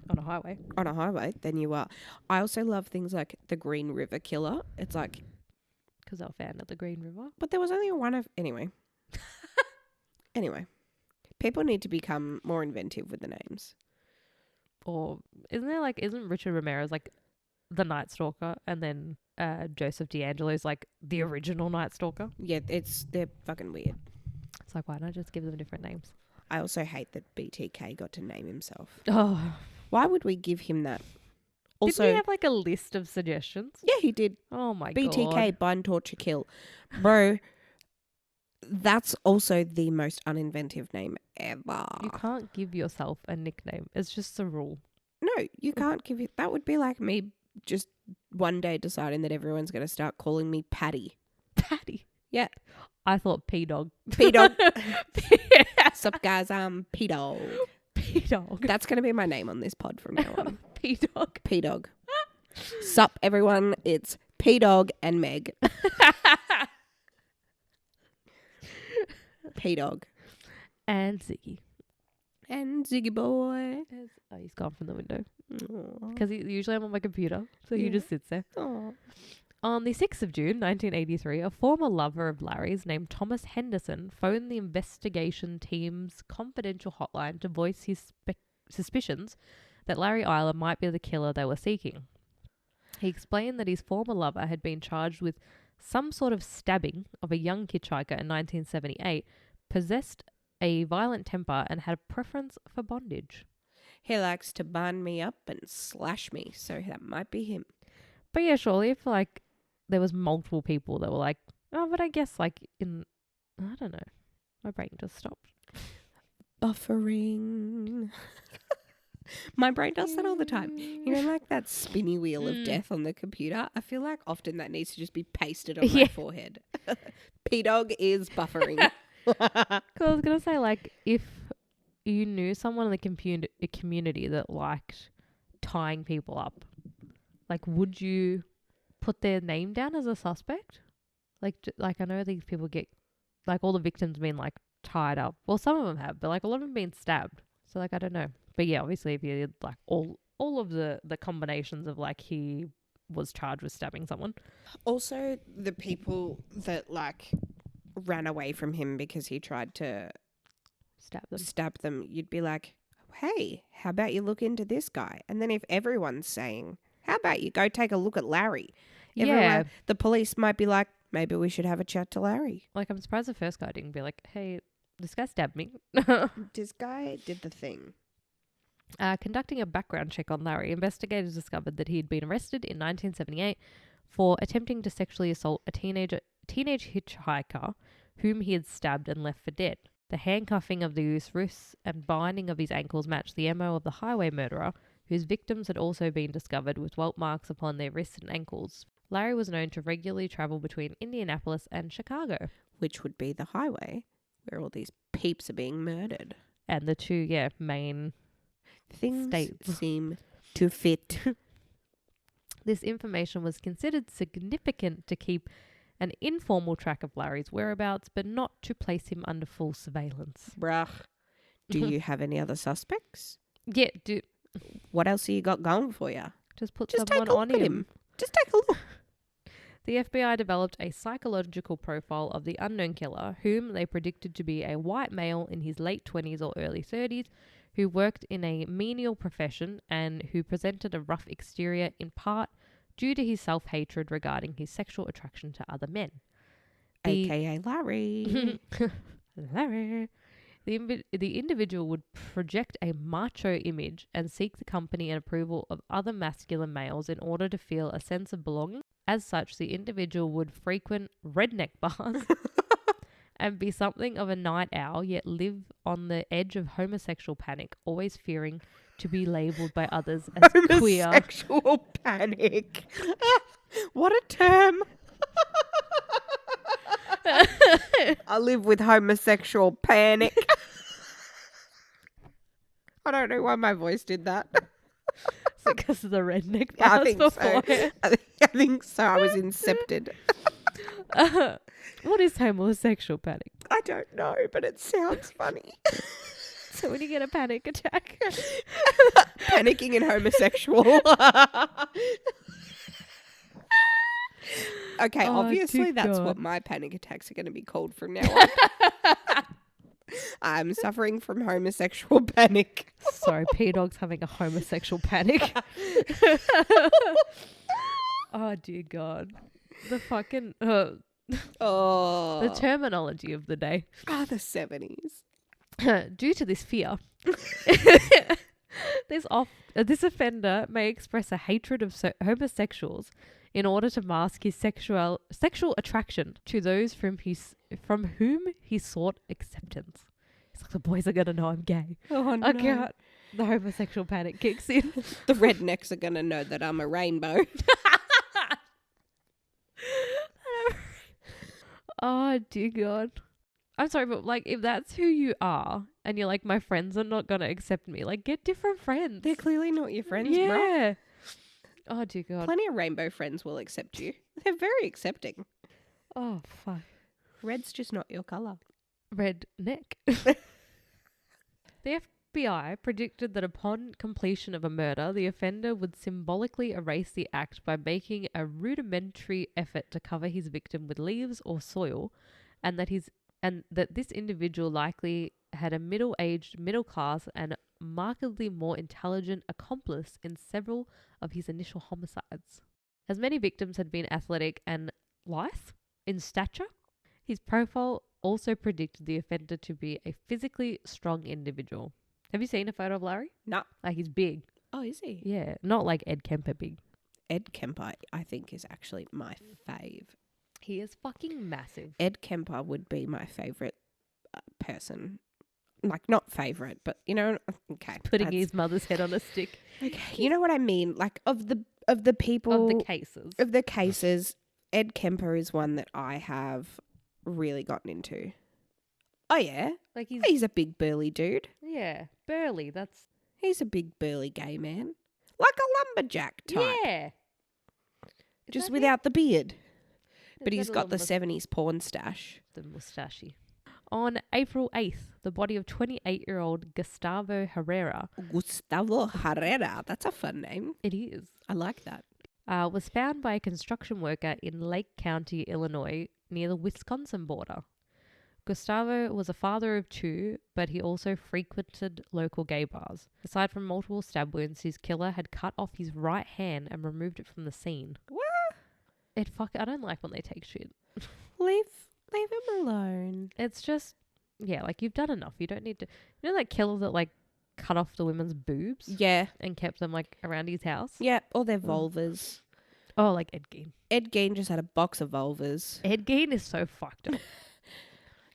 on a highway, then you are. I also love things like the Green River Killer. It's like... Because I'm a fan of the Green River. But there was only one of... Anyway. People need to become more inventive with the names. Or isn't Richard Ramirez like the Night Stalker and then Joseph D'Angelo's like the original Night Stalker? Yeah, they're fucking weird. It's like, why not just give them different names? I also hate that BTK got to name himself. Oh. Why would we give him that? Also, didn't he have like a list of suggestions? Yeah, he did. Oh my BTK, god. BTK, bind, torture, kill. Bro, that's also the most uninventive name ever. You can't give yourself a nickname. It's just a rule. No, you can't give it. That would be like me just one day deciding that everyone's going to start calling me Patty. Patty? Yeah. I thought P-Dog. P-Dog. Sup, guys? I'm P-Dog. P-Dog. That's going to be my name on this pod from now on. P-Dog. P-Dog. Sup, everyone? It's P-Dog and Meg. P-Dog. And Ziggy. And Ziggy boy. Oh, he's gone from the window. Aww. Because usually I'm on my computer, so he just sits there. Aww. On the 6th of June, 1983, a former lover of Larry's named Thomas Henderson phoned the investigation team's confidential hotline to voice his suspicions that Larry Eyler might be the killer they were seeking. He explained that his former lover had been charged with some sort of stabbing of a young hitchhiker in 1978, possessed a violent temper, and had a preference for bondage. He likes to bind me up and slash me, so that might be him. But yeah, surely if like there was multiple people that were like, oh, but I guess like I don't know. My brain just stopped. Buffering. My brain does that all the time. You know, like that spinny wheel of death on the computer? I feel like often that needs to just be pasted on my forehead. P-Dog is buffering. Because I was going to say, like, if you knew someone in the community that liked tying people up, like, would you put their name down as a suspect? Like I know these people get, like, all the victims been, like, tied up. Well, some of them have, but, like, a lot of them been stabbed. So, like, I don't know. But, yeah, obviously, if you did, like, all of the combinations of, like, he was charged with stabbing someone. Also, the people that, like, ran away from him because he tried to stab them, you'd be like, hey, how about you look into this guy? And then if everyone's saying, how about you go take a look at Larry? Everyone, the police might be like, maybe we should have a chat to Larry. Like, I'm surprised the first guy didn't be like, hey, this guy stabbed me. This guy did the thing. Conducting a background check on Larry, investigators discovered that he had been arrested in 1978 for attempting to sexually assault a teenage hitchhiker whom he had stabbed and left for dead. The handcuffing of the wrists and binding of his ankles matched the MO of the highway murderer, whose victims had also been discovered with welt marks upon their wrists and ankles. Larry was known to regularly travel between Indianapolis and Chicago, which would be the highway where all these peeps are being murdered. And the two, main things states seem to fit. This information was considered significant to keep an informal track of Larry's whereabouts, but not to place him under full surveillance. Bruh. Do you have any other suspects? Yeah, what else have you got going for you? Just someone on him. Just take a look. The FBI developed a psychological profile of the unknown killer, whom they predicted to be a white male in his late 20s or early 30s, who worked in a menial profession and who presented a rough exterior in part due to his self-hatred regarding his sexual attraction to other men. AKA Larry. Larry. The individual would project a macho image and seek the company and approval of other masculine males in order to feel a sense of belonging. As such, the individual would frequent redneck bars and be something of a night owl, yet live on the edge of homosexual panic, always fearing to be labelled by others as queer. Homosexual panic. What a term. I live with homosexual panic. I don't know why my voice did that. Because of the redneck bars. I think so. I think so. I was incepted. What is homosexual panic? I don't know, but it sounds funny. So when you get a panic attack. Panicking and homosexual. Okay, obviously that's what my panic attacks are going to be called from now on. I'm suffering from homosexual panic. Sorry, P-Dog's having a homosexual panic. Oh, dear God. The fucking... the terminology of the day. The 70s. Due to this fear, this offender may express a hatred of homosexuals in order to mask his sexual attraction to those from whom he sought acceptance. It's like, the boys are going to know I'm gay. Oh, no. I can't. The homosexual panic kicks in. The rednecks are going to know that I'm a rainbow. Oh, dear God. I'm sorry, but like, if that's who you are and you're like, my friends are not going to accept me, like, get different friends. They're clearly not your friends, yeah. bro. Oh, dear God. Plenty of rainbow friends will accept you. They're very accepting. Oh, fuck. Red's just not your colour. Red neck. The FBI predicted that upon completion of a murder, the offender would symbolically erase the act by making a rudimentary effort to cover his victim with leaves or soil, and that this individual likely had a middle-aged, middle-class, and markedly more intelligent accomplice in several of his initial homicides. As many victims had been athletic and lithe in stature, his profile also predicted the offender to be a physically strong individual. Have you seen a photo of Larry? No. Like, he's big. Oh, is he? Yeah, not like Ed Kemper big. Ed Kemper, I think, is actually my fave. He is fucking massive. Ed Kemper would be my favourite person. Like, not favourite, but, you know, okay. Putting his mother's head on a stick. Okay, you know what I mean? Like, of the people... Of the cases. Of the cases, Ed Kemper is one that I have really gotten into. Oh, yeah. Like, he's a big burly dude. Yeah, burly, He's a big burly gay man. Like a lumberjack type. Yeah. Just without the beard. But He's he's got the 70s porn stash. The moustache. On April 8th, the body of 28-year-old Gustavo Herrera. Gustavo Herrera. That's a fun name. It is. I like that. Was found by a construction worker in Lake County, Illinois, near the Wisconsin border. Gustavo was a father of 2, but he also frequented local gay bars. Aside from multiple stab wounds, his killer had cut off his right hand and removed it from the scene. What? I don't like when they take shit. Leave him alone. It's just, yeah, like you've done enough. You don't need to. You know that killer that like cut off the women's boobs Yeah. and kept them like around his house? Yeah, or their vulvas. Oh, like Ed Gein. Ed Gein just had a box of vulvas. Ed Gein is so fucked up.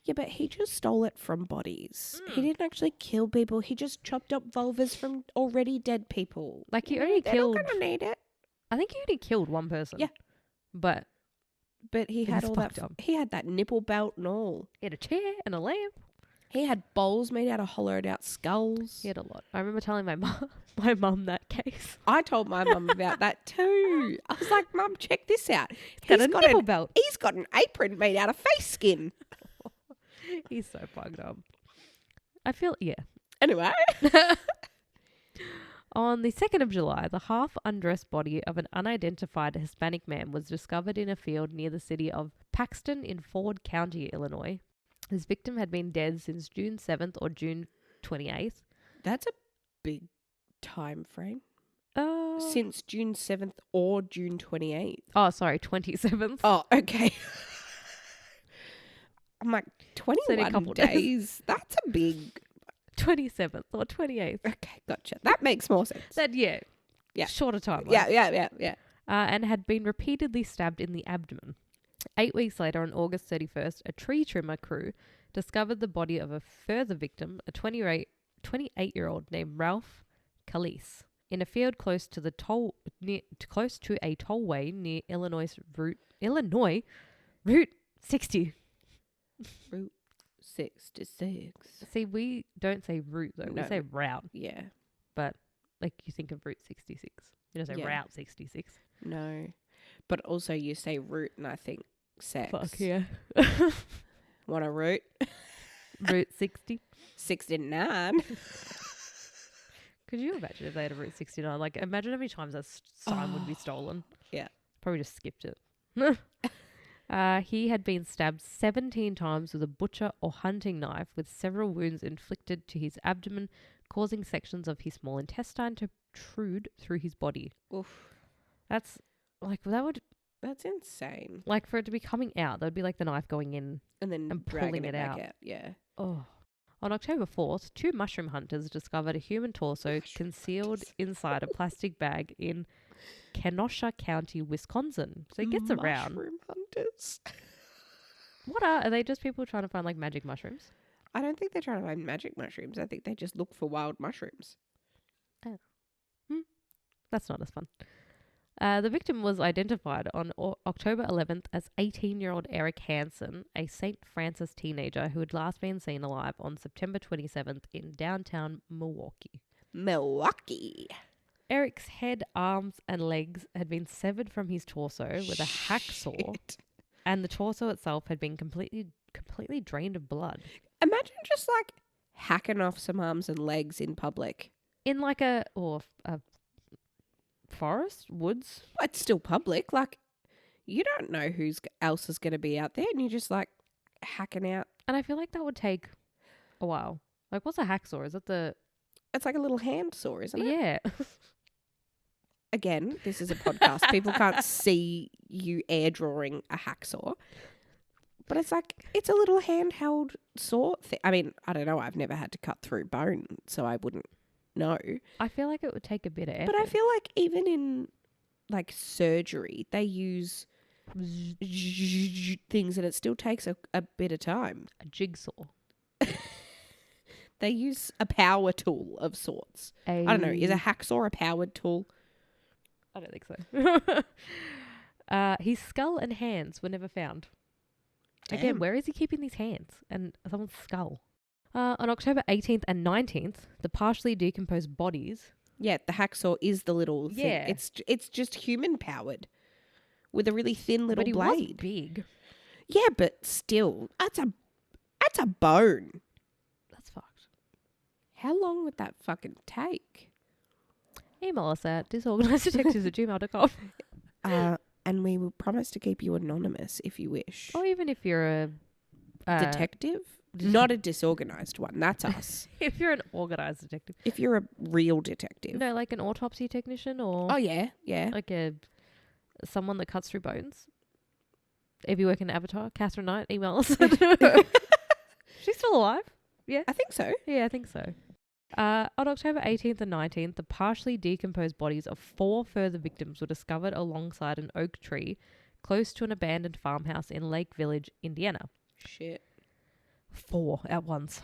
Yeah, but he just stole it from bodies. He didn't actually kill people. He just chopped up vulvas from already dead people. Like he only killed. They're not gonna need it. I think he only killed one person. Yeah. But he had he's all that. fucked up. He had that nipple belt and all. he had a chair and a lamp. He had bowls made out of hollowed out skulls. He had a lot. I remember telling my mum that case. I told my mum about that too. I was like, Mum, check this out. Got a nipple belt. He's got an apron made out of face skin. He's so fucked up. I feel, yeah. Anyway. On the 2nd of July, the half-undressed body of an unidentified Hispanic man was discovered in a field near the city of Paxton in Ford County, Illinois. His victim had been dead since June 7th or June 28th. That's a big time frame. Uh, Since June 7th or June 28th. Oh, sorry, 27th. Oh, okay. I'm like, So in a 21 couple days. That's a big... 27th or 28th. Okay, gotcha. That makes more sense. That, yeah. Yeah. Shorter time. Yeah. And had been repeatedly stabbed in the abdomen. 8 weeks later, on August 31st, a tree trimmer crew discovered the body of a further victim, a 28-year-old named Ralph Calise, in a field close to a tollway near Illinois Route 60. Route 66. See, we don't say route though. No. We say route. Yeah. But like you think of Route 66. You don't say Yeah. Route 66. No. But also you say route and I think sex. Fuck yeah. Want a route? Route 60. 69. Could you imagine if they had a Route 69? Like, imagine how many times that sign would be stolen. Yeah. Probably just skipped it. He had been stabbed 17 times with a butcher or hunting knife, with several wounds inflicted to his abdomen, causing sections of his small intestine to protrude through his body. Oof. That's like, That's insane. like for it to be coming out, that would be like the knife going in. And then And dragging pulling it it back out. Yeah. Oh. On October 4th, 2 mushroom hunters discovered a human torso concealed inside a plastic bag in Kenosha County, Wisconsin. So it gets around. Mushroom hunters. What are they just people trying to find like magic mushrooms? I don't think they're trying to find magic mushrooms. I think they just look for wild mushrooms. That's not as fun. The victim was identified on October 11th as 18-year-old Eric Hansen, a St. Francis teenager who had last been seen alive on September 27th in downtown Milwaukee. Eric's head, arms, and legs had been severed from his torso with a hacksaw, and the torso itself had been completely drained of blood. Imagine just like hacking off some arms and legs in public. In like a forest, woods. It's still public. Like, you don't know who else is going to be out there, and you're just like hacking out. And I feel like that would take a while. Like, what's a hacksaw? Is it the... It's like a little hand saw, isn't it? Yeah. Again, this is a podcast. People can't see you air drawing a hacksaw. But it's like, it's a little handheld saw thing. I mean, I don't know. I've never had to cut through bone, so I wouldn't know. I feel like it would take a bit of effort. But I feel like even in like surgery, they use things and it still takes a bit of time. A jigsaw. They use a power tool of sorts. I don't know. Is a hacksaw a powered tool? I don't think so. His skull and hands were never found. Damn. Again, where is he keeping these hands and someone's skull? On October 18th and 19th, the partially decomposed bodies... Yeah, the hacksaw is the little thing. Yeah. It's just human powered with a really thin little but he blade. was big. Yeah, but still, that's a bone. That's fucked. How long would that fucking take? Email us at DisorganisedDetectives@gmail.com. And we will promise to keep you anonymous if you wish. Or even if you're a detective? Not a disorganized one. That's us. If you're an organized detective. If you're a real detective. No, like an autopsy technician or... Oh, yeah. Yeah. Like someone that cuts through bones. If you work in Avatar, Catherine Knight, email us. She's still alive. Yeah. I think so. Yeah, I think so. On October 18th and 19th, the partially decomposed bodies of 4 further victims were discovered alongside an oak tree close to an abandoned farmhouse in Lake Village, Indiana. Shit. 4 at once.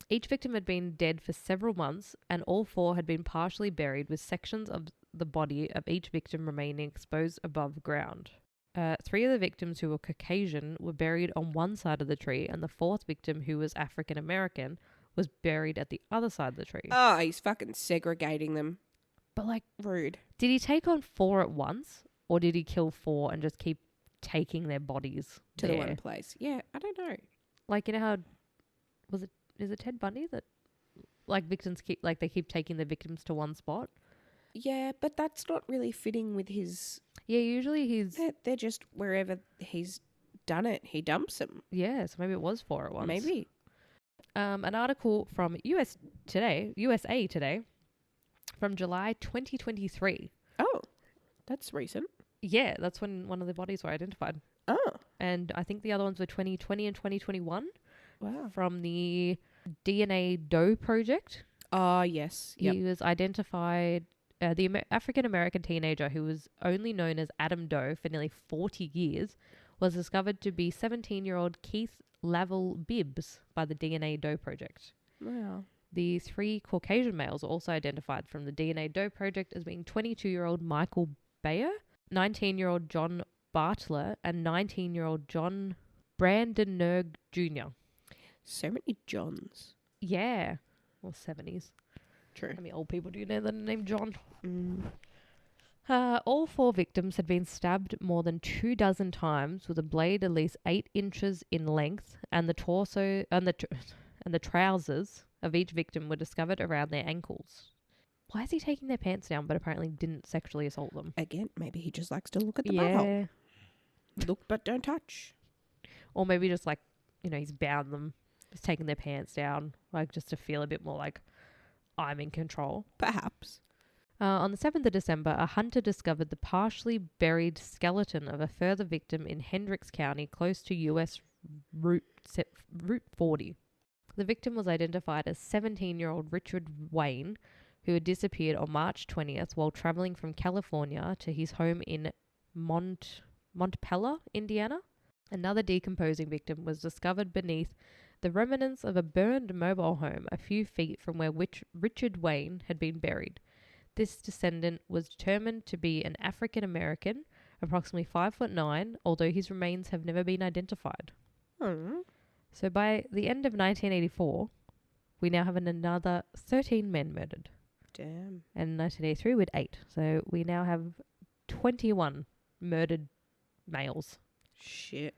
Each victim had been dead for several months, and all 4 had been partially buried with sections of the body of each victim remaining exposed above ground. 3 of the victims, who were Caucasian, were buried on one side of the tree, and the 4th victim, who was African American, was buried at the other side of the tree. Oh, he's fucking segregating them. But like, rude. Did he take on 4 at once, or did he kill 4 and just keep taking their bodies to there? the one place? Yeah, I don't know. Like, you know how is it Ted Bundy that like victims keep taking their victims to one spot? Yeah, but that's not really fitting with his. Yeah, usually They're just wherever he's done it, he dumps them. Yeah, so maybe it was 4 at once. Maybe. An article from USA Today, from July 2023. Oh, that's recent. Yeah, that's when one of the bodies were identified. Oh. And I think the other ones were 2020 and 2021. Wow. From the DNA Doe project. Oh, yes. Yep. He was identified, the African-American teenager who was only known as Adam Doe for nearly 40 years was discovered to be 17-year-old Keith Lavelle Bibbs by the DNA Doe project. Wow. The 3 Caucasian males were also identified from the DNA Doe project as being 22-year-old Michael Bayer, 19-year-old John Bartler, and 19-year-old John Brandenburg Jr. So many Johns. Yeah. Or 70s. True. How many old people do you know that are named John? Mm. All 4 victims had been stabbed more than 24 times with a blade at least 8 inches in length, and the torso and the trousers of each victim were discovered around their ankles. Why is he taking their pants down but apparently didn't sexually assault them? Again, maybe he just likes to look at the butthole. Yeah. Look but don't touch. Or maybe just like, he's bound them. He's taking their pants down, like just to feel a bit more like I'm in control. Perhaps. On the 7th of December, a hunter discovered the partially buried skeleton of a further victim in Hendricks County, close to U.S. Route 40. The victim was identified as 17-year-old Richard Wayne, who had disappeared on March 20th while traveling from California to his home in Montpelier, Indiana. Another decomposing victim was discovered beneath the remnants of a burned mobile home a few feet from where Richard Wayne had been buried. This descendant was determined to be an African American, approximately 5'9", although his remains have never been identified. Hmm. So by the end of 1984, we now have another 13 men murdered. Damn. And in 1983 we had 8. So we now have 21 murdered males. Shit.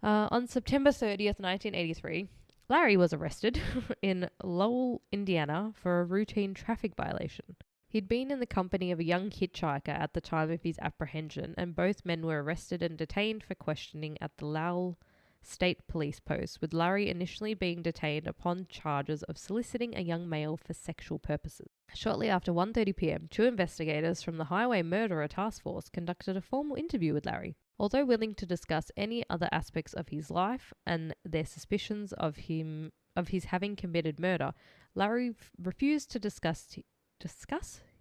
On September 30th, 1983, Larry was arrested in Lowell, Indiana for a routine traffic violation. He'd been in the company of a young hitchhiker at the time of his apprehension, and both men were arrested and detained for questioning at the Lowell State Police Post, with Larry initially being detained upon charges of soliciting a young male for sexual purposes. Shortly after 1:30 p.m., 2 investigators from the Highway Murderer Task Force conducted a formal interview with Larry. Although willing to discuss any other aspects of his life and their suspicions of his having committed murder, Larry refused to discuss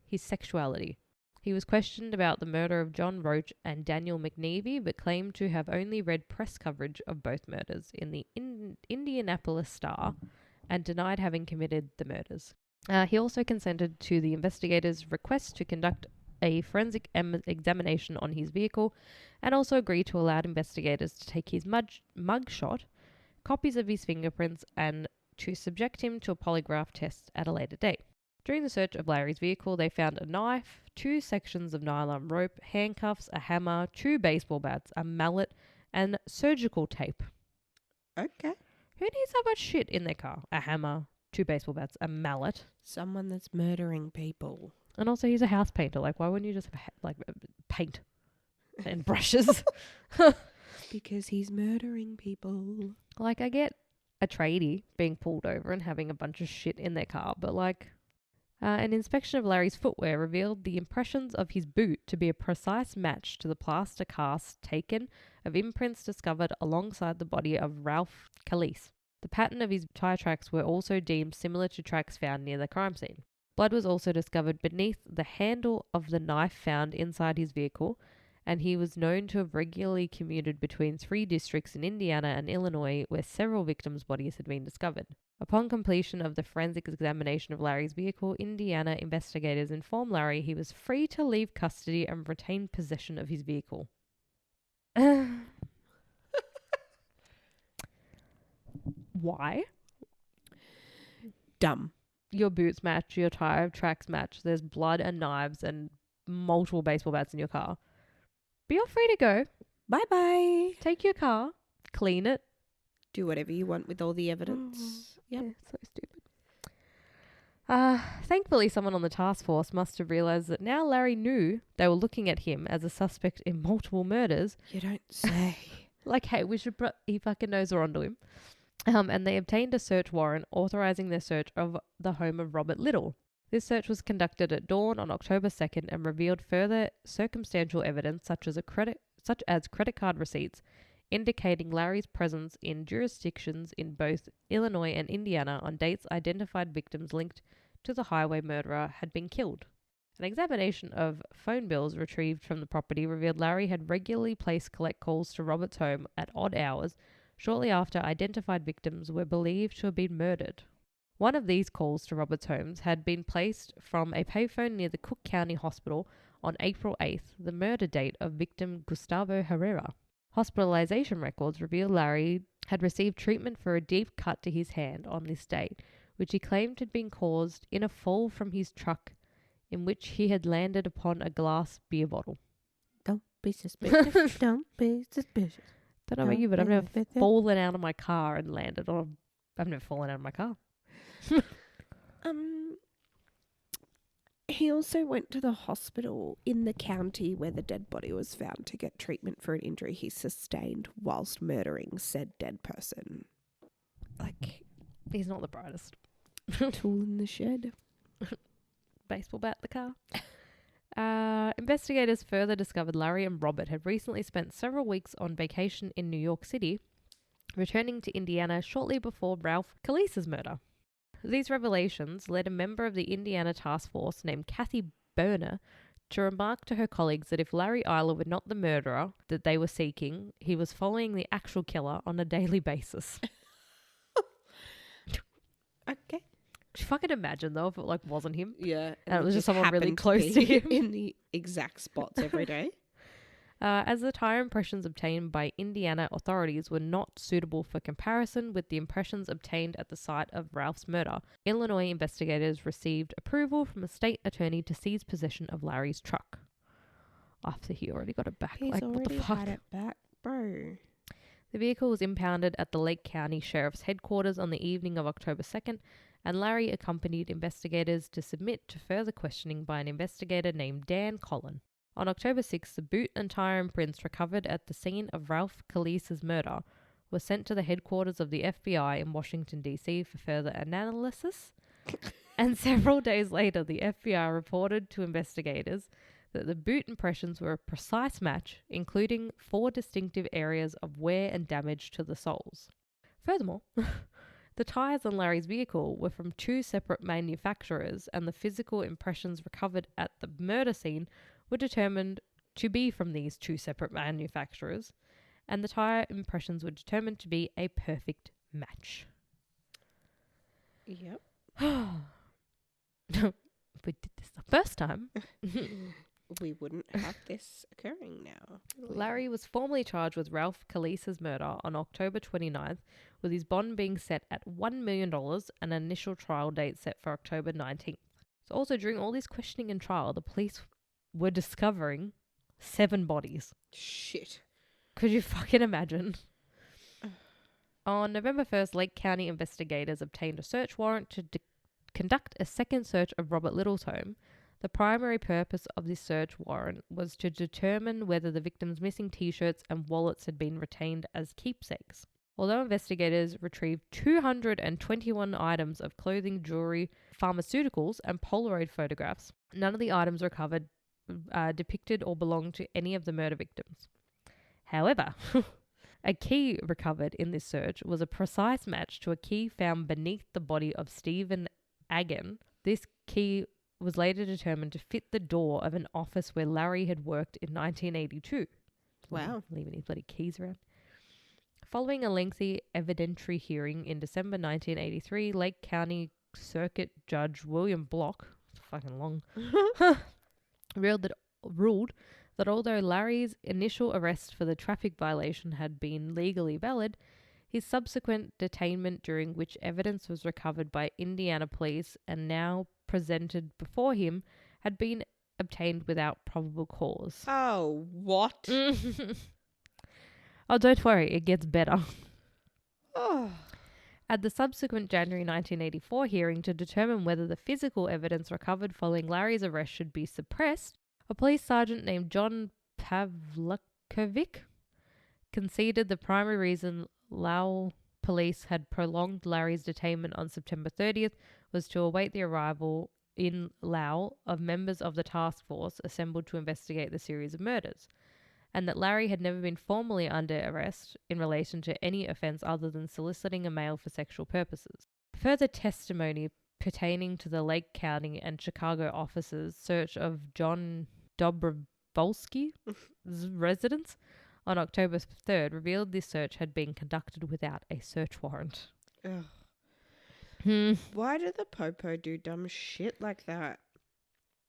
his sexuality. He was questioned about the murder of John Roach and Daniel McNeely, but claimed to have only read press coverage of both murders in the Indianapolis Star and denied having committed the murders. He also consented to the investigators' request to conduct a forensic examination on his vehicle, and also agreed to allow investigators to take his mug shot, copies of his fingerprints, and to subject him to a polygraph test at a later date. During the search of Larry's vehicle, they found a knife, 2 sections of nylon rope, handcuffs, a hammer, 2 baseball bats, a mallet, and surgical tape. Okay. Who needs that much shit in their car? A hammer, 2 baseball bats, a mallet. Someone that's murdering people. And also, he's a house painter. Like, why wouldn't you just have paint and brushes? Because he's murdering people. Like, I get a tradie being pulled over and having a bunch of shit in their car, but like, an inspection of Larry's footwear revealed the impressions of his boot to be a precise match to the plaster cast taken of imprints discovered alongside the body of Ralph Calise. The pattern of his tire tracks were also deemed similar to tracks found near the crime scene. Blood was also discovered beneath the handle of the knife found inside his vehicle, and he was known to have regularly commuted between 3 districts in Indiana and Illinois where several victims' bodies had been discovered. Upon completion of the forensic examination of Larry's vehicle, Indiana investigators informed Larry he was free to leave custody and retain possession of his vehicle. Why? Dumb. Your boots match, your tire tracks match, there's blood and knives and multiple baseball bats in your car. But you're free to go. Bye-bye. Take your car, clean it. Do whatever you want with all the evidence. Yep. Yeah, so stupid. Thankfully, someone on the task force must have realised that now Larry knew they were looking at him as a suspect in multiple murders. You don't say. Like, hey, we should he fucking knows we're onto him. And they obtained a search warrant authorising their search of the home of Robert Little. This search was conducted at dawn on October 2nd and revealed further circumstantial evidence such as credit card receipts indicating Larry's presence in jurisdictions in both Illinois and Indiana on dates identified victims linked to the highway murderer had been killed. An examination of phone bills retrieved from the property revealed Larry had regularly placed collect calls to Robert's home at odd hours shortly after identified victims were believed to have been murdered. One of these calls to Robert's homes had been placed from a payphone near the Cook County Hospital on April 8th, the murder date of victim Gustavo Herrera. Hospitalization records revealed Larry had received treatment for a deep cut to his hand on this date, which he claimed had been caused in a fall from his truck in which he had landed upon a glass beer bottle. Don't be suspicious. Don't be suspicious. Don't know about you, but I've never fallen out of my car and landed on... I've never fallen out of my car. He also went to the hospital in the county where the dead body was found to get treatment for an injury he sustained whilst murdering said dead person. Like, He's not the brightest. tool in the shed. Baseball bat in the car. Investigators further discovered Larry and Robert had recently spent several weeks on vacation in New York City, returning to Indiana shortly before Ralph Calise's murder. These revelations led a member of the Indiana task force named Kathy Berner to remark to her colleagues that if Larry Eyler were not the murderer that they were seeking, he was following the actual killer on a daily basis. Okay. Could you fucking imagine though if it like wasn't him? Yeah. And it was just someone really happened close to him. in the exact spots every day. As the tire impressions obtained by Indiana authorities were not suitable for comparison with the impressions obtained at the site of Ralph's murder, Illinois investigators received approval from a state attorney to seize possession of Larry's truck. After he already got it back. He's like, already what the fuck? had it back, bro. The vehicle was impounded at the Lake County Sheriff's headquarters on the evening of October 2nd, and Larry accompanied investigators to submit to further questioning by an investigator named Dan Collin. On October 6th, the boot and tire imprints recovered at the scene of Ralph Calise's murder were sent to the headquarters of the FBI in Washington, D.C. for further analysis. And several days later, the FBI reported to investigators that the boot impressions were a precise match, including 4 distinctive areas of wear and damage to the soles. Furthermore, the tires on Larry's vehicle were from 2 separate manufacturers, and the physical impressions recovered at the murder scene were determined to be from these 2 separate manufacturers, and the tire impressions were determined to be a perfect match. Yep. If we did this the first time, we wouldn't have this occurring now. Larry was formally charged with Ralph Calise's murder on October 29th, with his bond being set at $1 million and an initial trial date set for October 19th. So also during all this questioning and trial, the police were discovering 7 bodies. Shit. Could you fucking imagine? On November 1st, Lake County investigators obtained a search warrant to conduct a second search of Robert Little's home. The primary purpose of this search warrant was to determine whether the victim's missing t-shirts and wallets had been retained as keepsakes. Although investigators retrieved 221 items of clothing, jewelry, pharmaceuticals, and Polaroid photographs, none of the items recovered depicted or belonged to any of the murder victims. However, a key recovered in this search was a precise match to a key found beneath the body of Stephen Agin. This key was later determined to fit the door of an office where Larry had worked in 1982. Wow. Leaving his bloody keys around. Following a lengthy evidentiary hearing in December 1983, Lake County Circuit Judge William Block, it's fucking long, ruled that although Larry's initial arrest for the traffic violation had been legally valid, his subsequent detainment, during which evidence was recovered by Indiana police and now presented before him, had been obtained without probable cause. Oh, what? Oh, don't worry, it gets better. Oh. At the subsequent January 1984 hearing to determine whether the physical evidence recovered following Larry's arrest should be suppressed, a police sergeant named John Pavlikovic conceded the primary reason Lowell police had prolonged Larry's detainment on September 30th was to await the arrival in Lowell of members of the task force assembled to investigate the series of murders, and that Larry had never been formally under arrest in relation to any offence other than soliciting a male for sexual purposes. Further testimony pertaining to the Lake County and Chicago officers' search of John Dobrovolsky's residence on October 3rd revealed this search had been conducted without a search warrant. Ugh. Why do the popo do dumb shit like that?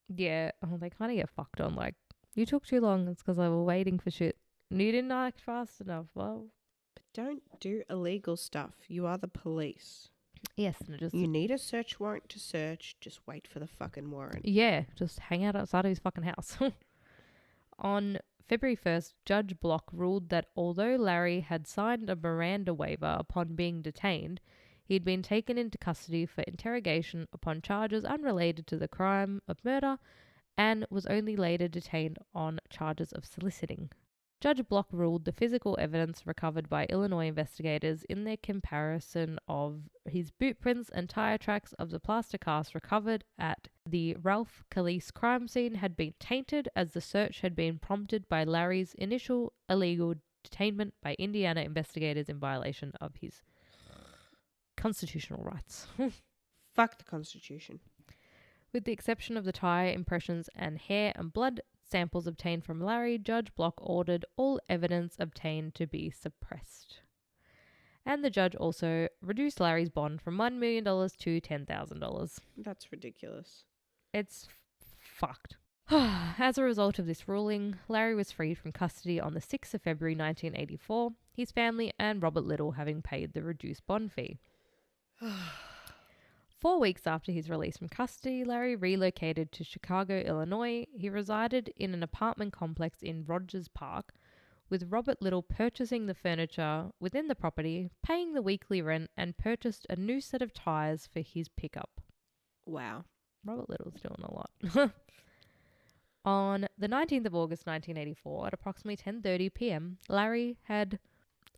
Yeah, they kind of get fucked on. Like, you took too long. It's because I was waiting for shit. You didn't act fast enough. Well, But don't do illegal stuff. You are the police. yes, and just You need a search warrant to search. Just wait for the fucking warrant. yeah, just hang out outside of his fucking house. On February 1st, Judge Block ruled that although Larry had signed a Miranda waiver upon being detained, he had been taken into custody for interrogation upon charges unrelated to the crime of murder and was only later detained on charges of soliciting. Judge Block ruled the physical evidence recovered by Illinois investigators in their comparison of his boot prints and tire tracks of the plaster cast recovered at the Ralph Calise crime scene had been tainted, as the search had been prompted by Larry's initial illegal detainment by Indiana investigators in violation of his constitutional rights. Fuck the Constitution. With the exception of the tire impressions and hair and blood samples obtained from Larry, Judge Block ordered all evidence obtained to be suppressed. And the judge also reduced Larry's bond from $1 million to $10,000. That's ridiculous. It's fucked. As a result of this ruling, Larry was freed from custody on the 6th of February 1984, his family and Robert Little having paid the reduced bond fee. 4 weeks after his release from custody, Larry relocated to Chicago, Illinois. He resided in an apartment complex in Rogers Park, with Robert Little purchasing the furniture within the property, paying the weekly rent, and purchased a new set of tires for his pickup. Wow. Robert Little's doing a lot. On the 19th of August 1984, at approximately 10:30 p.m., Larry had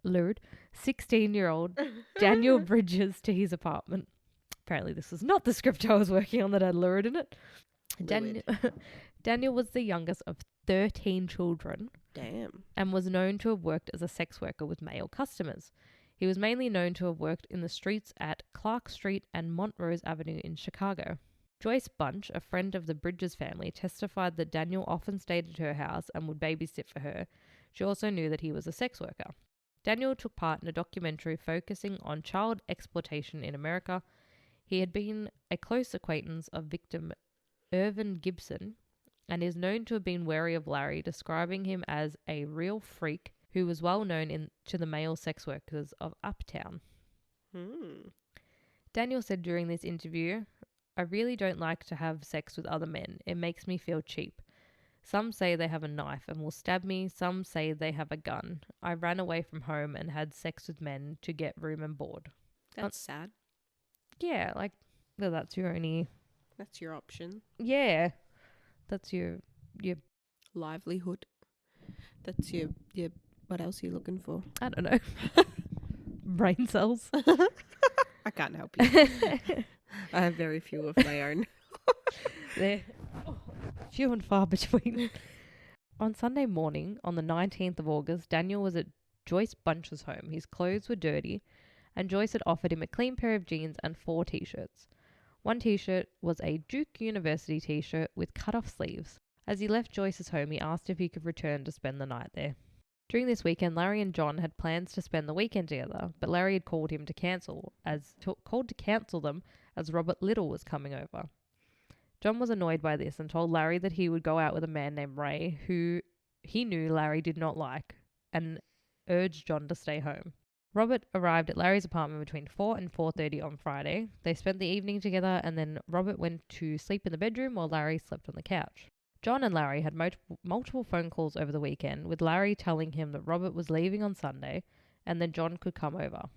lured 16-year-old Daniel Bridges to his apartment. Apparently this was not the script I was working on that had lured in it. Daniel was the youngest of 13 children. Damn. And was known to have worked as a sex worker with male customers. He was mainly known to have worked in the streets at Clark Street and Montrose Avenue in Chicago. Joyce Bunch, a friend of the Bridges family, testified that Daniel often stayed at her house and would babysit for her. She also knew that he was a sex worker. Daniel took part in a documentary focusing on child exploitation in America. He had been a close acquaintance of victim Irvin Gibson and is known to have been wary of Larry, describing him as a real freak who was well known to the male sex workers of Uptown. Daniel said during this interview, "I really don't like to have sex with other men. It makes me feel cheap. Some say they have a knife and will stab me. Some say they have a gun. I ran away from home and had sex with men to get room and board." That's sad. Yeah, like, well, that's your only... That's your option. Yeah. That's your Livelihood. That's your. What else are you looking for? I don't know. Brain cells. I can't help you. I have very few of my own. They're few and far between. On Sunday morning, on the 19th of August, Daniel was at Joyce Bunch's home. His clothes were dirty, and Joyce had offered him a clean pair of jeans and 4 t-shirts. One t-shirt was a Duke University t-shirt with cut-off sleeves. As he left Joyce's home, he asked if he could return to spend the night there. During this weekend, Larry and John had plans to spend the weekend together, but Larry had called him to cancel them as Robert Little was coming over. John was annoyed by this and told Larry that he would go out with a man named Ray, who he knew Larry did not like, and urged John to stay home. Robert arrived at Larry's apartment between 4 and 4:30 on Friday. They spent the evening together, and then Robert went to sleep in the bedroom while Larry slept on the couch. John and Larry had multiple phone calls over the weekend, with Larry telling him that Robert was leaving on Sunday and then John could come over.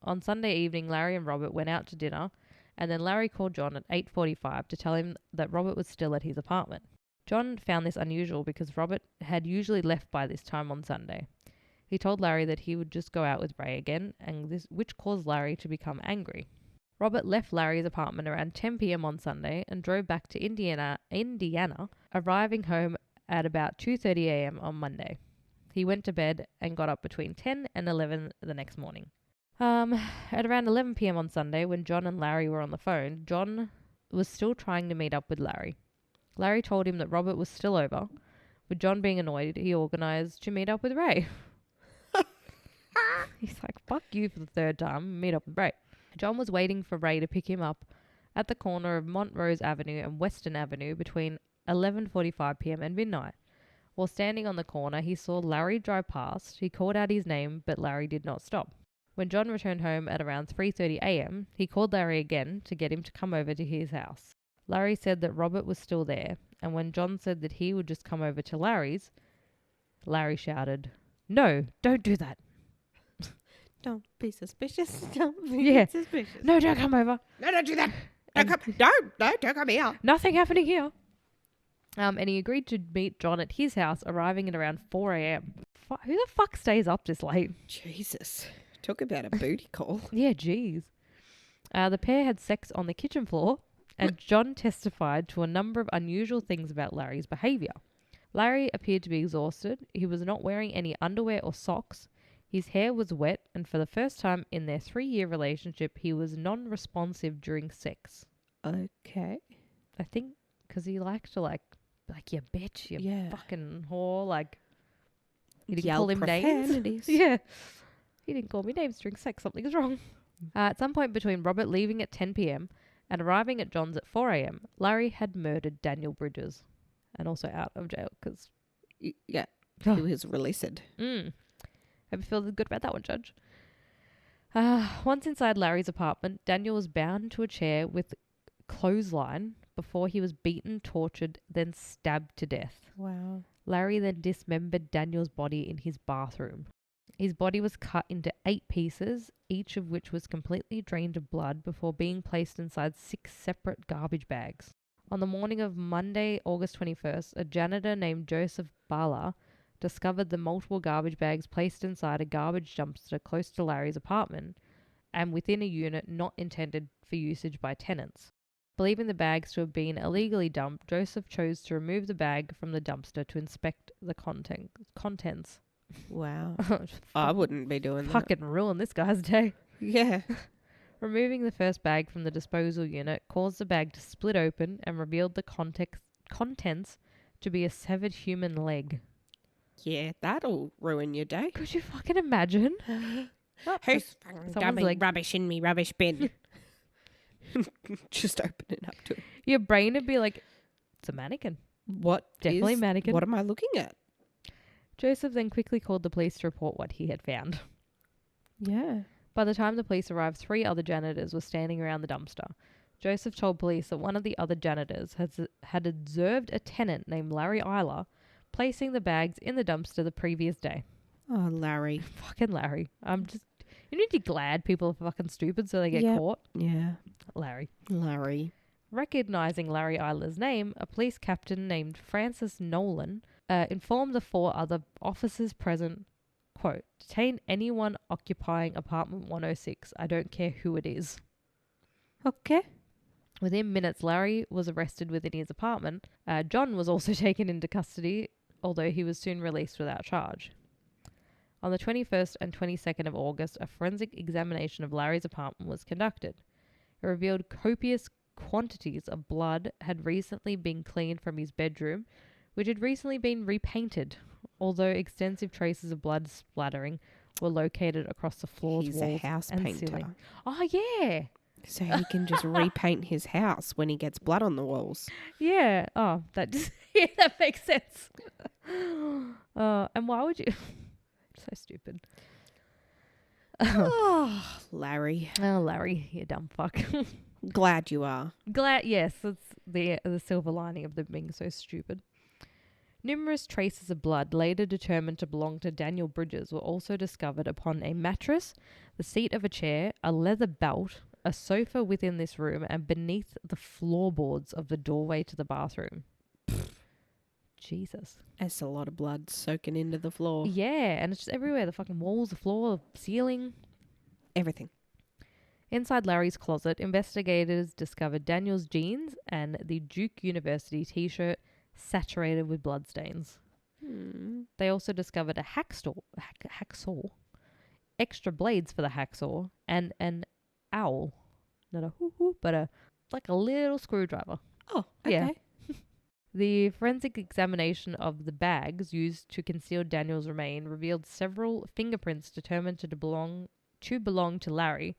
On Sunday evening, Larry and Robert went out to dinner, and then Larry called John at 8:45 to tell him that Robert was still at his apartment. John found this unusual because Robert had usually left by this time on Sunday. He told Larry that he would just go out with Ray again, which caused Larry to become angry. Robert left Larry's apartment around 10 p.m. on Sunday and drove back to Indiana, arriving home at about 2:30 a.m. on Monday. He went to bed and got up between 10 and 11 the next morning. At around 11 p.m. on Sunday, when John and Larry were on the phone, John was still trying to meet up with Larry. Larry told him that Robert was still over. With John being annoyed, he organised to meet up with Ray. He's like, fuck you for the 3rd time, meet up with Ray. John was waiting for Ray to pick him up at the corner of Montrose Avenue and Western Avenue between 11:45 p.m. and midnight. While standing on the corner, he saw Larry drive past. He called out his name, but Larry did not stop. When John returned home at around 3:30 a.m., he called Larry again to get him to come over to his house. Larry said that Robert was still there, and when John said that he would just come over to Larry's, Larry shouted, "No, don't do that." Don't be suspicious. Don't be suspicious. No, don't come over. No, don't do that. Don't come here. Nothing happening here. And he agreed to meet John at his house, arriving at around 4 a.m. Who the fuck stays up this late? Jesus. Talk about a booty call. Yeah, jeez. The pair had sex on the kitchen floor, and John testified to a number of unusual things about Larry's behaviour. Larry appeared to be exhausted. He was not wearing any underwear or socks. His hair was wet, and for the first time in their 3-year relationship, he was non-responsive during sex. Okay. I think because he liked to like, you bitch, you fucking whore, he didn't call him names. Yeah. He didn't call me names during sex. Something's wrong. At some point between Robert leaving at 10 p.m. and arriving at John's at 4 a.m., Larry had murdered Daniel Bridges and also out of jail because... Yeah, he was released. Hope you feel good about that one, Judge. Once inside Larry's apartment, Daniel was bound to a chair with clothesline before he was beaten, tortured, then stabbed to death. Wow. Larry then dismembered Daniel's body in his bathroom. His body was cut into 8 pieces, each of which was completely drained of blood before being placed inside 6 separate garbage bags. On the morning of Monday, August 21st, a janitor named Joseph Bala discovered the multiple garbage bags placed inside a garbage dumpster close to Larry's apartment and within a unit not intended for usage by tenants. Believing the bags to have been illegally dumped, Joseph chose to remove the bag from the dumpster to inspect the contents. Wow. I wouldn't be doing that. Fucking ruin this guy's day. Yeah. Removing the first bag from the disposal unit caused the bag to split open and revealed the contents to be a severed human leg. Yeah, that'll ruin your day. Could you fucking imagine? Who's dumping rubbish in me rubbish bin? Just open it up to it. Your brain would be like, it's a mannequin. Definitely mannequin. What am I looking at? Joseph then quickly called the police to report what he had found. Yeah. By the time the police arrived, 3 other janitors were standing around the dumpster. Joseph told police that one of the other janitors had observed a tenant named Larry Eyler placing the bags in the dumpster the previous day. Oh, Larry. Fucking Larry. You need to be glad people are fucking stupid so they get caught. Yeah. Larry. Recognizing Larry Eyler's name, a police captain named Francis Nolan informed the 4 other officers present, quote, "Detain anyone occupying apartment 106. I don't care who it is." Okay. Within minutes, Larry was arrested within his apartment. John was also taken into custody, although he was soon released without charge. On the 21st and 22nd of August, a forensic examination of Larry's apartment was conducted. It revealed copious quantities of blood had recently been cleaned from his bedroom, which had recently been repainted, although extensive traces of blood splattering were located across the floors, He's walls, a house and painter. ceiling. Oh, yeah. So he can just repaint his house when he gets blood on the walls. Yeah. Oh, that just yeah, that makes sense. And why would you? So stupid. Oh, Larry. Oh, Larry, you dumb fuck. Glad you are. Glad, yes, that's the silver lining of them being so stupid. Numerous traces of blood, later determined to belong to Daniel Bridges, were also discovered upon a mattress, the seat of a chair, a leather belt, a sofa within this room, and beneath the floorboards of the doorway to the bathroom. Jesus. That's a lot of blood soaking into the floor. Yeah, and it's just everywhere. The fucking walls, the floor, the ceiling. Everything. Inside Larry's closet, investigators discovered Daniel's jeans and the Duke University t-shirt saturated with bloodstains. They also discovered a hacksaw, extra blades for the hacksaw, and an owl. Not a hoo-hoo, but like a little screwdriver. Oh, okay. Yeah. The forensic examination of the bags used to conceal Daniel's remains revealed several fingerprints determined to belong to Larry.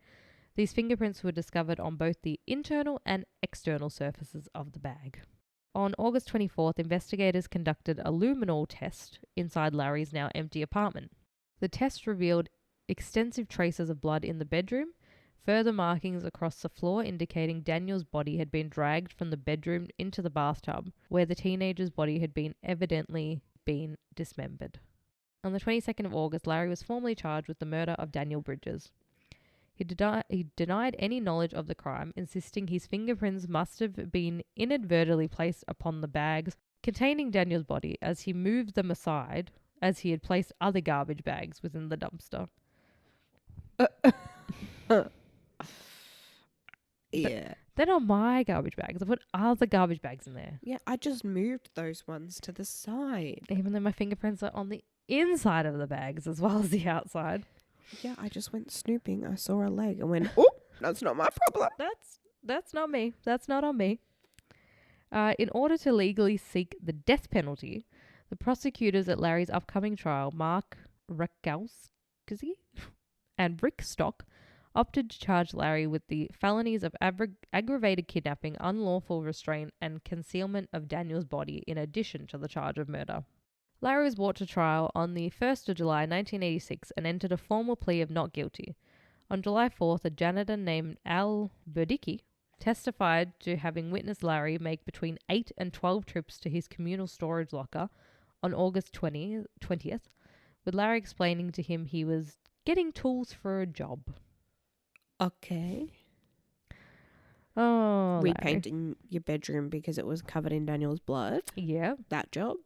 These fingerprints were discovered on both the internal and external surfaces of the bag. On August 24th, investigators conducted a luminol test inside Larry's now empty apartment. The test revealed extensive traces of blood in the bedroom, further markings across the floor indicating Daniel's body had been dragged from the bedroom into the bathtub, where the teenager's body had evidently been dismembered. On the 22nd of August, Larry was formally charged with the murder of Daniel Bridges. He denied any knowledge of the crime, insisting his fingerprints must have been inadvertently placed upon the bags containing Daniel's body as he moved them aside, as he had placed other garbage bags within the dumpster. Yeah. They're not my garbage bags. I put other garbage bags in there. Yeah, I just moved those ones to the side. Even though my fingerprints are on the inside of the bags as well as the outside. Yeah, I just went snooping. I saw a leg and went, oh, that's not my problem. That's not me. That's not on me. In order to legally seek the death penalty, the prosecutors at Larry's upcoming trial, Mark Rakowski and Rick Stock, opted to charge Larry with the felonies of aggravated kidnapping, unlawful restraint, and concealment of Daniel's body in addition to the charge of murder. Larry was brought to trial on the 1st of July 1986 and entered a formal plea of not guilty. On July 4th, a janitor named Al Burdicki testified to having witnessed Larry make between 8 and 12 trips to his communal storage locker on August 20th, with Larry explaining to him he was getting tools for a job. Okay. Oh, Repainting your bedroom because it was covered in Daniel's blood. Yeah. That job.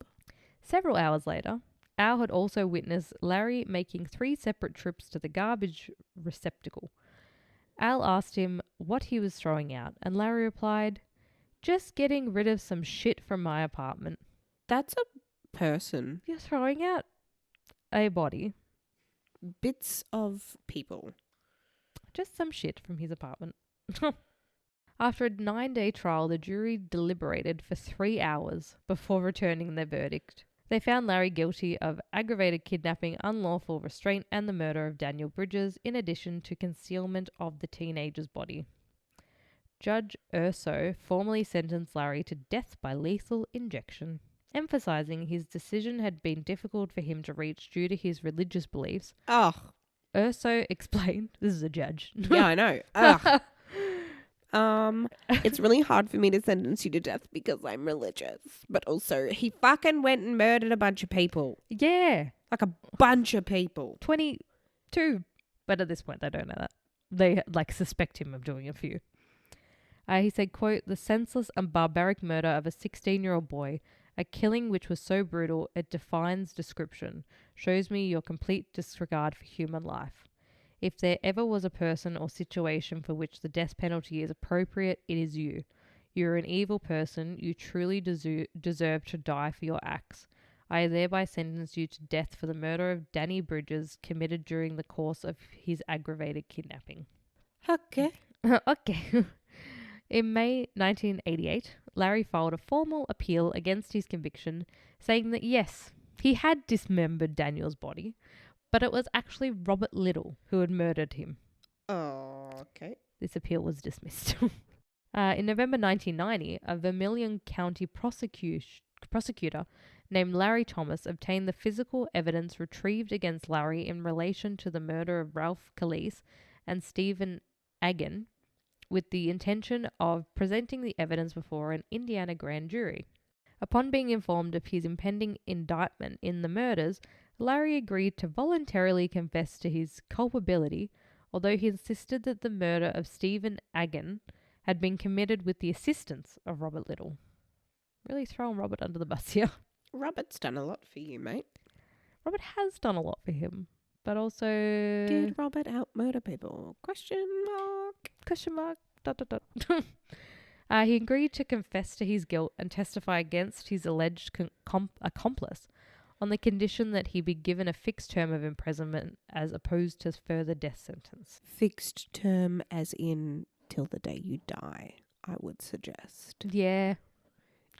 Several hours later, Al had also witnessed Larry making 3 separate trips to the garbage receptacle. Al asked him what he was throwing out, and Larry replied, "Just getting rid of some shit from my apartment." That's a person. You're throwing out a body. Bits of people. Just some shit from his apartment. After a 9-day trial, the jury deliberated for 3 hours before returning their verdict. They found Larry guilty of aggravated kidnapping, unlawful restraint, and the murder of Daniel Bridges, in addition to concealment of the teenager's body. Judge Urso formally sentenced Larry to death by lethal injection, emphasizing his decision had been difficult for him to reach due to his religious beliefs. Oh. Urso explained, this is a judge. Yeah, I know. Ugh. It's really hard for me to sentence you to death because I'm religious. But also, he fucking went and murdered a bunch of people. Yeah. Like a bunch of people. 22. But at this point, they don't know that. They, suspect him of doing a few. He said, quote, "The senseless and barbaric murder of a 16-year-old boy, a killing which was so brutal it defines description, shows me your complete disregard for human life. If there ever was a person or situation for which the death penalty is appropriate, it is you. You're an evil person. You truly deserve to die for your acts. I thereby sentence you to death for the murder of Danny Bridges committed during the course of his aggravated kidnapping." Okay. Okay. In May 1988, Larry filed a formal appeal against his conviction, saying that yes, he had dismembered Daniel's body, but it was actually Robert Little who had murdered him. Oh, okay. This appeal was dismissed. In November 1990, a Vermilion County prosecutor named Larry Thomas obtained the physical evidence retrieved against Larry in relation to the murder of Ralph Calise and Stephen Agin, with the intention of presenting the evidence before an Indiana grand jury. Upon being informed of his impending indictment in the murders, Larry agreed to voluntarily confess to his culpability, although he insisted that the murder of Stephen Agin had been committed with the assistance of Robert Little. Really throwing Robert under the bus here. Robert's done a lot for you, mate. Robert has done a lot for him, but also... Did Robert out murder people? Question mark. Question mark. ... He agreed to confess to his guilt and testify against his alleged accomplice on the condition that he be given a fixed term of imprisonment as opposed to further death sentence. Fixed term as in till the day you die, I would suggest. Yeah.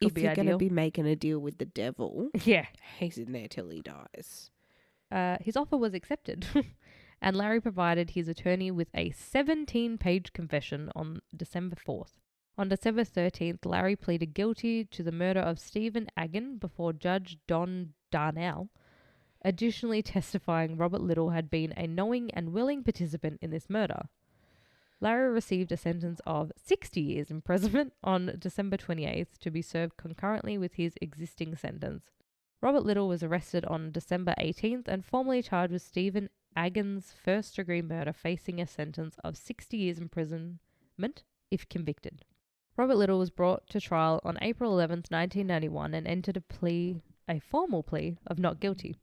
If you're going to be making a deal with the devil, yeah, he's in there till he dies. His offer was accepted, and Larry provided his attorney with a 17-page confession on December 4th. On December 13th, Larry pleaded guilty to the murder of Stephen Agin before Judge Don Darnell, additionally testifying Robert Little had been a knowing and willing participant in this murder. Larry received a sentence of 60 years imprisonment on December 28th to be served concurrently with his existing sentence. Robert Little was arrested on December 18th and formally charged with Stephen Agin's first-degree murder, facing a sentence of 60 years imprisonment if convicted. Robert Little was brought to trial on April 11th, 1991 and entered a formal plea of not guilty.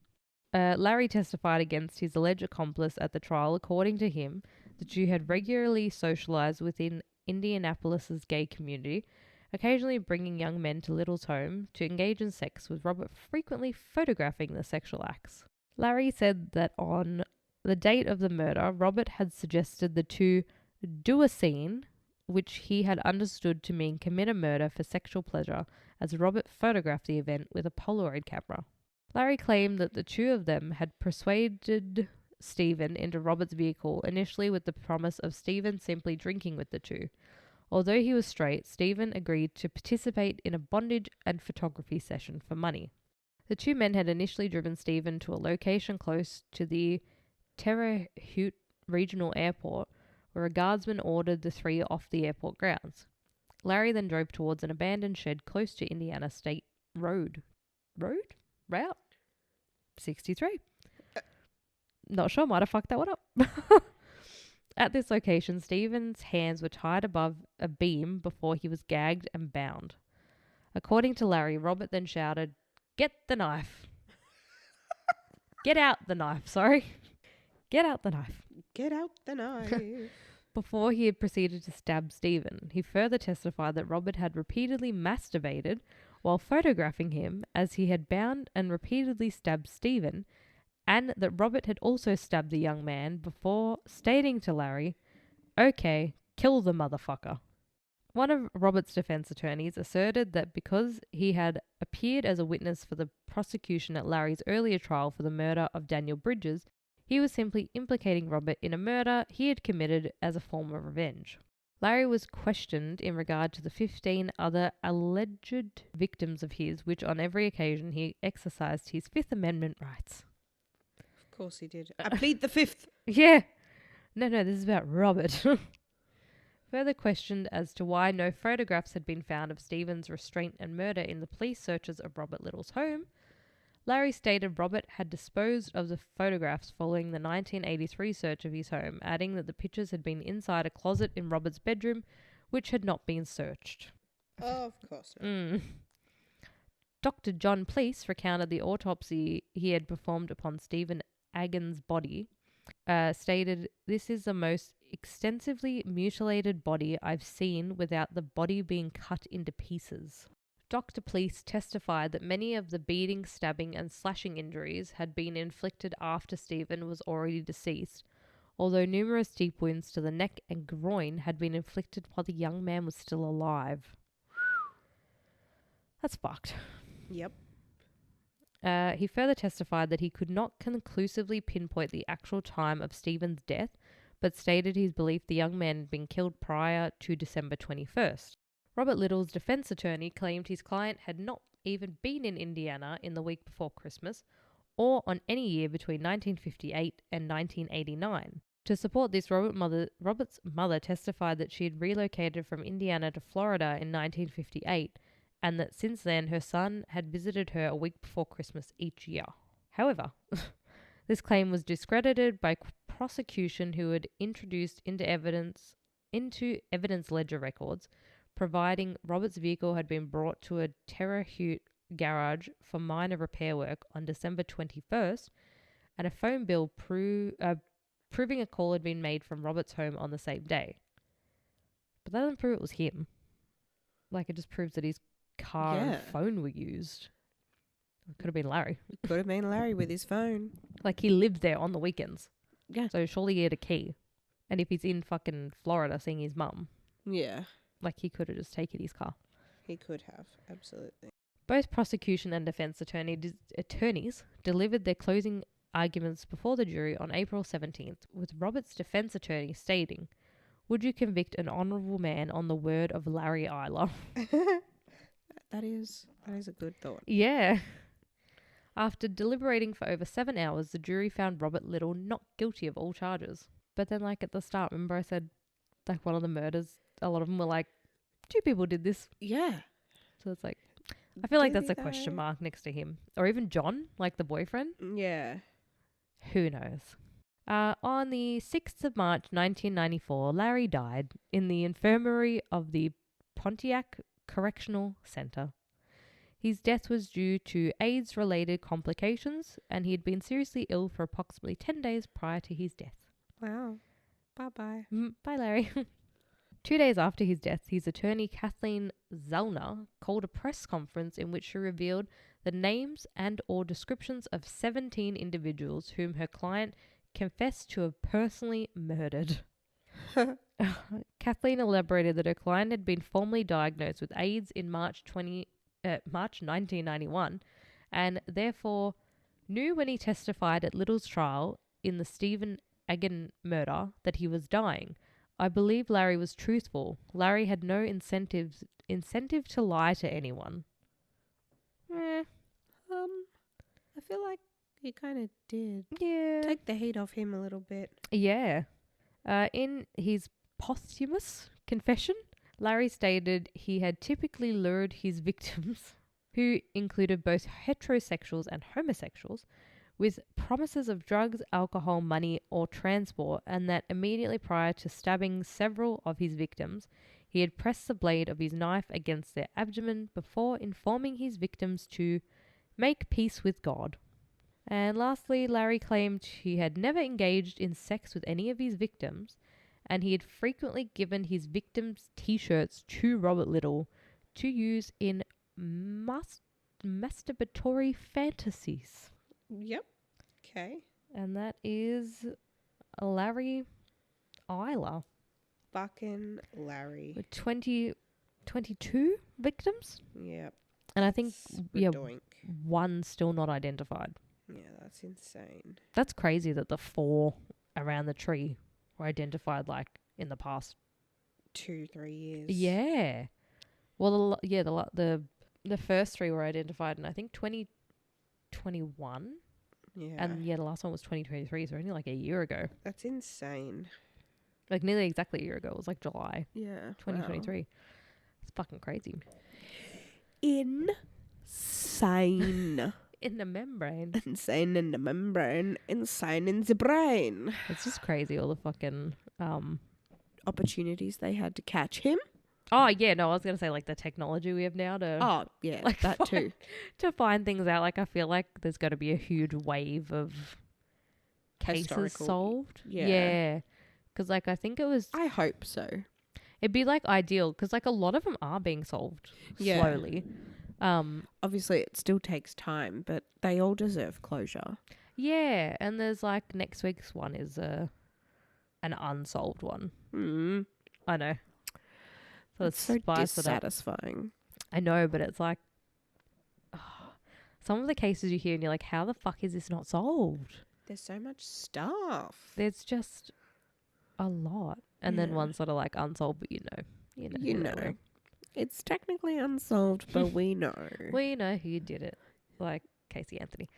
Larry testified against his alleged accomplice at the trial. According to him, the two had regularly socialized within Indianapolis's gay community, occasionally bringing young men to Little's home to engage in sex, with Robert frequently photographing the sexual acts. Larry said that on the date of the murder, Robert had suggested the two do a scene, which he had understood to mean commit a murder for sexual pleasure, as Robert photographed the event with a Polaroid camera. Larry claimed that the two of them had persuaded Stephen into Robert's vehicle, initially with the promise of Stephen simply drinking with the two. Although he was straight, Stephen agreed to participate in a bondage and photography session for money. The two men had initially driven Stephen to a location close to the Terre Haute Regional Airport, where a guardsman ordered the three off the airport grounds. Larry then drove towards an abandoned shed close to Indiana State Route 63. Not sure, might have fucked that one up. At this location, Stephen's hands were tied above a beam before he was gagged and bound. According to Larry, Robert then shouted, "Get the knife." Get out the knife, sorry. Get out the knife. Get out the knife. Before he had proceeded to stab Stephen, he further testified that Robert had repeatedly masturbated while photographing him, as he had bound and repeatedly stabbed Stephen, and that Robert had also stabbed the young man before stating to Larry, "Okay, kill the motherfucker." One of Robert's defense attorneys asserted that because he had appeared as a witness for the prosecution at Larry's earlier trial for the murder of Daniel Bridges, he was simply implicating Robert in a murder he had committed as a form of revenge. Larry was questioned in regard to the 15 other alleged victims of his, which on every occasion he exercised his Fifth Amendment rights. Of course he did. I plead the fifth. Yeah. No, this is about Robert. Further questioned as to why no photographs had been found of Stephen's restraint and murder in the police searches of Robert Little's home, Larry stated Robert had disposed of the photographs following the 1983 search of his home, adding that the pictures had been inside a closet in Robert's bedroom, which had not been searched. Of course not. Dr. John Pleece recounted the autopsy he had performed upon Stephen Agan's body, stated, "This is the most extensively mutilated body I've seen without the body being cut into pieces." Dr. Pleece testified that many of the beating, stabbing and slashing injuries had been inflicted after Stephen was already deceased, although numerous deep wounds to the neck and groin had been inflicted while the young man was still alive. That's fucked. Yep. He further testified that he could not conclusively pinpoint the actual time of Stephen's death, but stated his belief the young man had been killed prior to December 21st. Robert Little's defense attorney claimed his client had not even been in Indiana in the week before Christmas, or on any year between 1958 and 1989. To support this, Robert's mother testified that she had relocated from Indiana to Florida in 1958, and that since then her son had visited her a week before Christmas each year. However, this claim was discredited by prosecution, who had introduced into evidence ledger records, providing Robert's vehicle had been brought to a Terre Haute garage for minor repair work on December 21st, and a phone bill proving a call had been made from Robert's home on the same day. But that doesn't prove it was him. Like, it just proves that his car and phone were used. It could have been Larry. It could have been Larry with his phone. Like, he lived there on the weekends. Yeah. So surely he had a key. And if he's in fucking Florida seeing his mum, Yeah. like, he could have just taken his car. He could have, absolutely. Both prosecution and defense attorneys delivered their closing arguments before the jury on April 17th, with Robert's defense attorney stating, "Would you convict an honourable man on the word of Larry Eyler?" That is a good thought. Yeah. After deliberating for over 7 hours, the jury found Robert Little not guilty of all charges. But then, like, at the start, remember I said, like, one of the murders, a lot of them were like, 2 people did this. Yeah. So it's like, I feel like that's a question mark next to him. Or even John, like the boyfriend. Yeah. Who knows? On the 6th of March 1994, Larry died in the infirmary of the Pontiac Correctional Center. His death was due to AIDS-related complications, and he had been seriously ill for approximately 10 days prior to his death. Wow. Bye-bye. Bye, Larry. 2 days after his death, his attorney Kathleen Zellner called a press conference in which she revealed the names and or descriptions of 17 individuals whom her client confessed to have personally murdered. Kathleen elaborated that her client had been formally diagnosed with AIDS in March 1991, and therefore knew when he testified at Little's trial in the Stephen Agan murder that he was dying. "I believe Larry was truthful. Larry had no incentive to lie to anyone." I feel like he kind of did. Yeah. Take the heat off him a little bit. Yeah. In his posthumous confession, Larry stated he had typically lured his victims, who included both heterosexuals and homosexuals, with promises of drugs, alcohol, money, or transport, and that immediately prior to stabbing several of his victims, he had pressed the blade of his knife against their abdomen before informing his victims to make peace with God. And lastly, Larry claimed he had never engaged in sex with any of his victims, and he had frequently given his victims' t-shirts to Robert Little to use in masturbatory fantasies. Yep. Okay. And that is Larry Eyler. Fucking Larry. With 22 victims? Yep. And I think, Doink. one still not identified. Yeah, that's insane. That's crazy that the 4 around the tree were identified, like, in the past 2-3 years. Yeah. Well, the first 3 were identified in, I think, 2021. Yeah. And the last one was 2023, so only like a year ago. That's insane. Like nearly exactly a year ago. It was like July Yeah. 2023. Wow. It's fucking crazy. Insane. In the membrane. Insane in the membrane. Insane in the brain. It's just crazy, all the fucking Opportunities they had to catch him. Oh, yeah, no, I was going to say, like, the technology we have now to... Oh, yeah, like, that too. To find things out. Like, I feel like there's got to be a huge wave of cases Historical, solved. yeah. Because, like, I think it was... I hope so. It'd be, like, ideal. Because, like, a lot of them are being solved slowly. Obviously, it still takes time, but they all deserve closure. Yeah, and there's, like, next week's one is an unsolved one. Mm. I know. So It's so dissatisfying. I know, but it's like... some of the cases you hear and you're like, how the fuck is this not solved? There's so much stuff. There's just a lot. And then ones that are like unsolved, but you know. It's technically unsolved, but we know. We know who did it. Like Casey Anthony.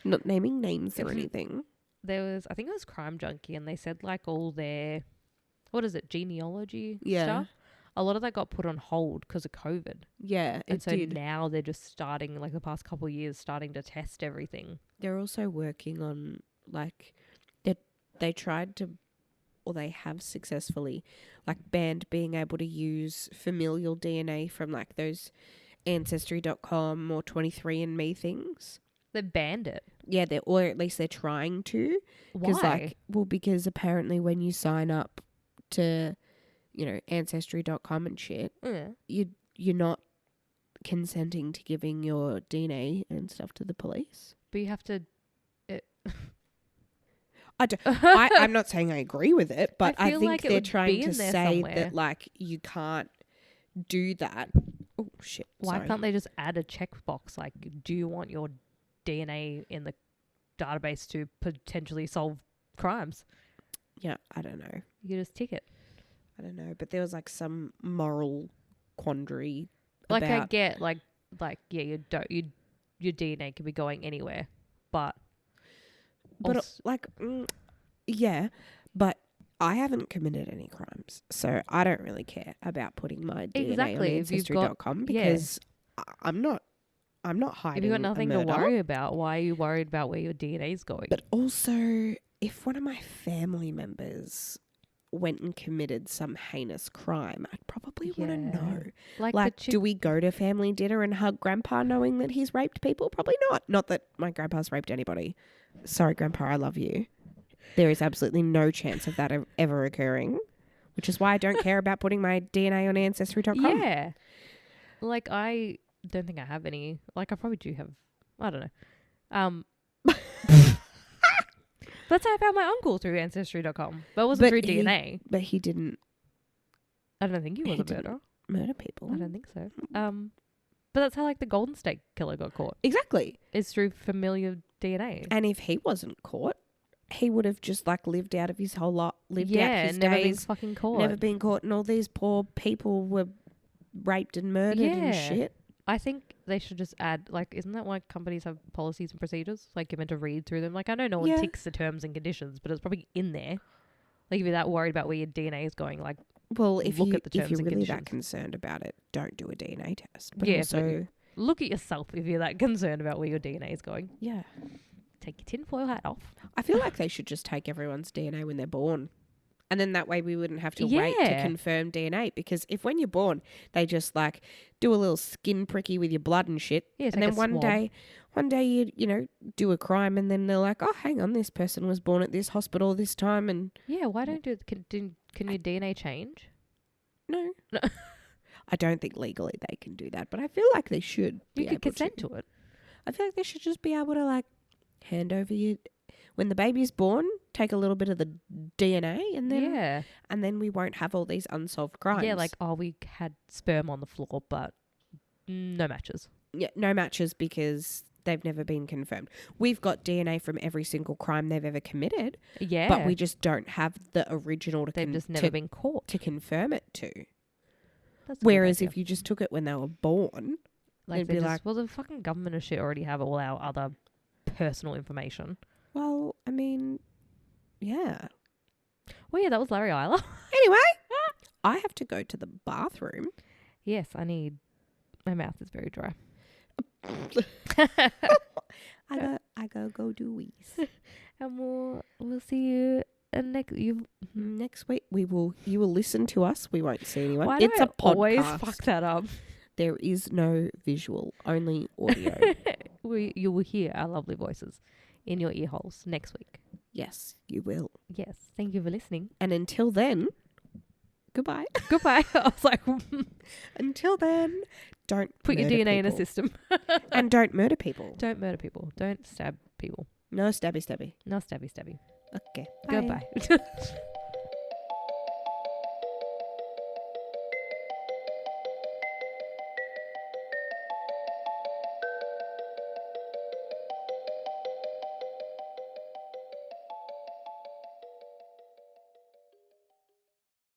Not naming names or anything. I think it was Crime Junkie, and they said like all their, what is it, genealogy stuff? A lot of that got put on hold because of COVID. Yeah, and so now they're just starting, like the past couple of years, starting to test everything. They're also working on, like, they tried to, or they have successfully, like, banned being able to use familial DNA from, like, those Ancestry.com or 23andMe things. They banned it? Yeah, or at least they're trying to. Why? Because apparently when you sign up to, Ancestry.com and shit, you're not consenting to giving your DNA and stuff to the police. But you have to... I'm not saying I agree with it, but I think like they're trying to say that, like, you can't do that. Oh, shit. Why can't they just add a checkbox? Like, do you want your DNA in the database to potentially solve crimes? Yeah, I don't know. You just tick it. I don't know, but there was like some moral quandary. Like I get, like yeah, your DNA could be going anywhere, but yeah, but I haven't committed any crimes, so I don't really care about putting my DNA on Ancestry.com because I'm not hiding. If you've got nothing to worry about, why are you worried about where your DNA is going? But also, if one of my family members went and committed some heinous crime, I'd probably want to know. Like do we go to family dinner and hug Grandpa knowing that he's raped people? Probably not. Not that my grandpa's raped anybody. Sorry, Grandpa, I love you. There is absolutely no chance of that ever occurring, which is why I don't care about putting my DNA on Ancestry.com. Yeah. Like, I don't think I have any. Like, I probably do have. I don't know. That's how I found my uncle through Ancestry.com. But it wasn't through DNA. But he didn't. I don't think he was a murderer. Murder people. I don't think so. But that's how, like, the Golden State Killer got caught. Exactly. It's through familiar DNA. And if he wasn't caught, he would have just, like, lived out his days. Never been fucking caught. Never been caught. And all these poor people were raped and murdered and shit. I think they should just add, like, isn't that why companies have policies and procedures? Like, you're meant to read through them. Like, I know no one ticks the terms and conditions, but it's probably in there. Like, if you're that worried about where your DNA is going, like, well, if you're and really that concerned about it, don't do a DNA test. But also, look at yourself if you're that concerned about where your DNA is going. Yeah. Take your tinfoil hat off. I feel like they should just take everyone's DNA when they're born. And then that way we wouldn't have to wait to confirm DNA. Because if when you're born, they just like do a little skin pricky with your blood and shit. Yeah, and then one day you do a crime and then they're like, oh, hang on, this person was born at this hospital this time. And yeah, why don't you can your DNA change? No. I don't think legally they can do that, but I feel like they should. You could consent to it. I feel like they should just be able to like hand over when the baby's born, take a little bit of the DNA and then we won't have all these unsolved crimes. Yeah, like, oh, we had sperm on the floor, but no matches. Yeah, no matches because they've never been confirmed. We've got DNA from every single crime they've ever committed. Yeah. But we just don't have the original they've just never been caught to confirm it to. Whereas if you just took it when they were born, like, they'd be like, well, the fucking government and shit already have all our other personal information. Well, I mean, yeah. Well, yeah, that was Larry Eyler. Anyway, I have to go to the bathroom. Yes, my mouth is very dry. I go do wheeze. And we'll see you And Next week you will listen to us. We won't see anyone. why do It's I a podcast. always fuck that up? There is no visual, only audio. You will hear our lovely voices in your ear holes next week. Yes, you will. Yes. Thank you for listening. And until then, goodbye. Goodbye. I was like, Until then, don't put your murder DNA in a people. system. And don't murder people. Don't murder people. Don't stab people. No stabby. No stabby. Okay. Goodbye.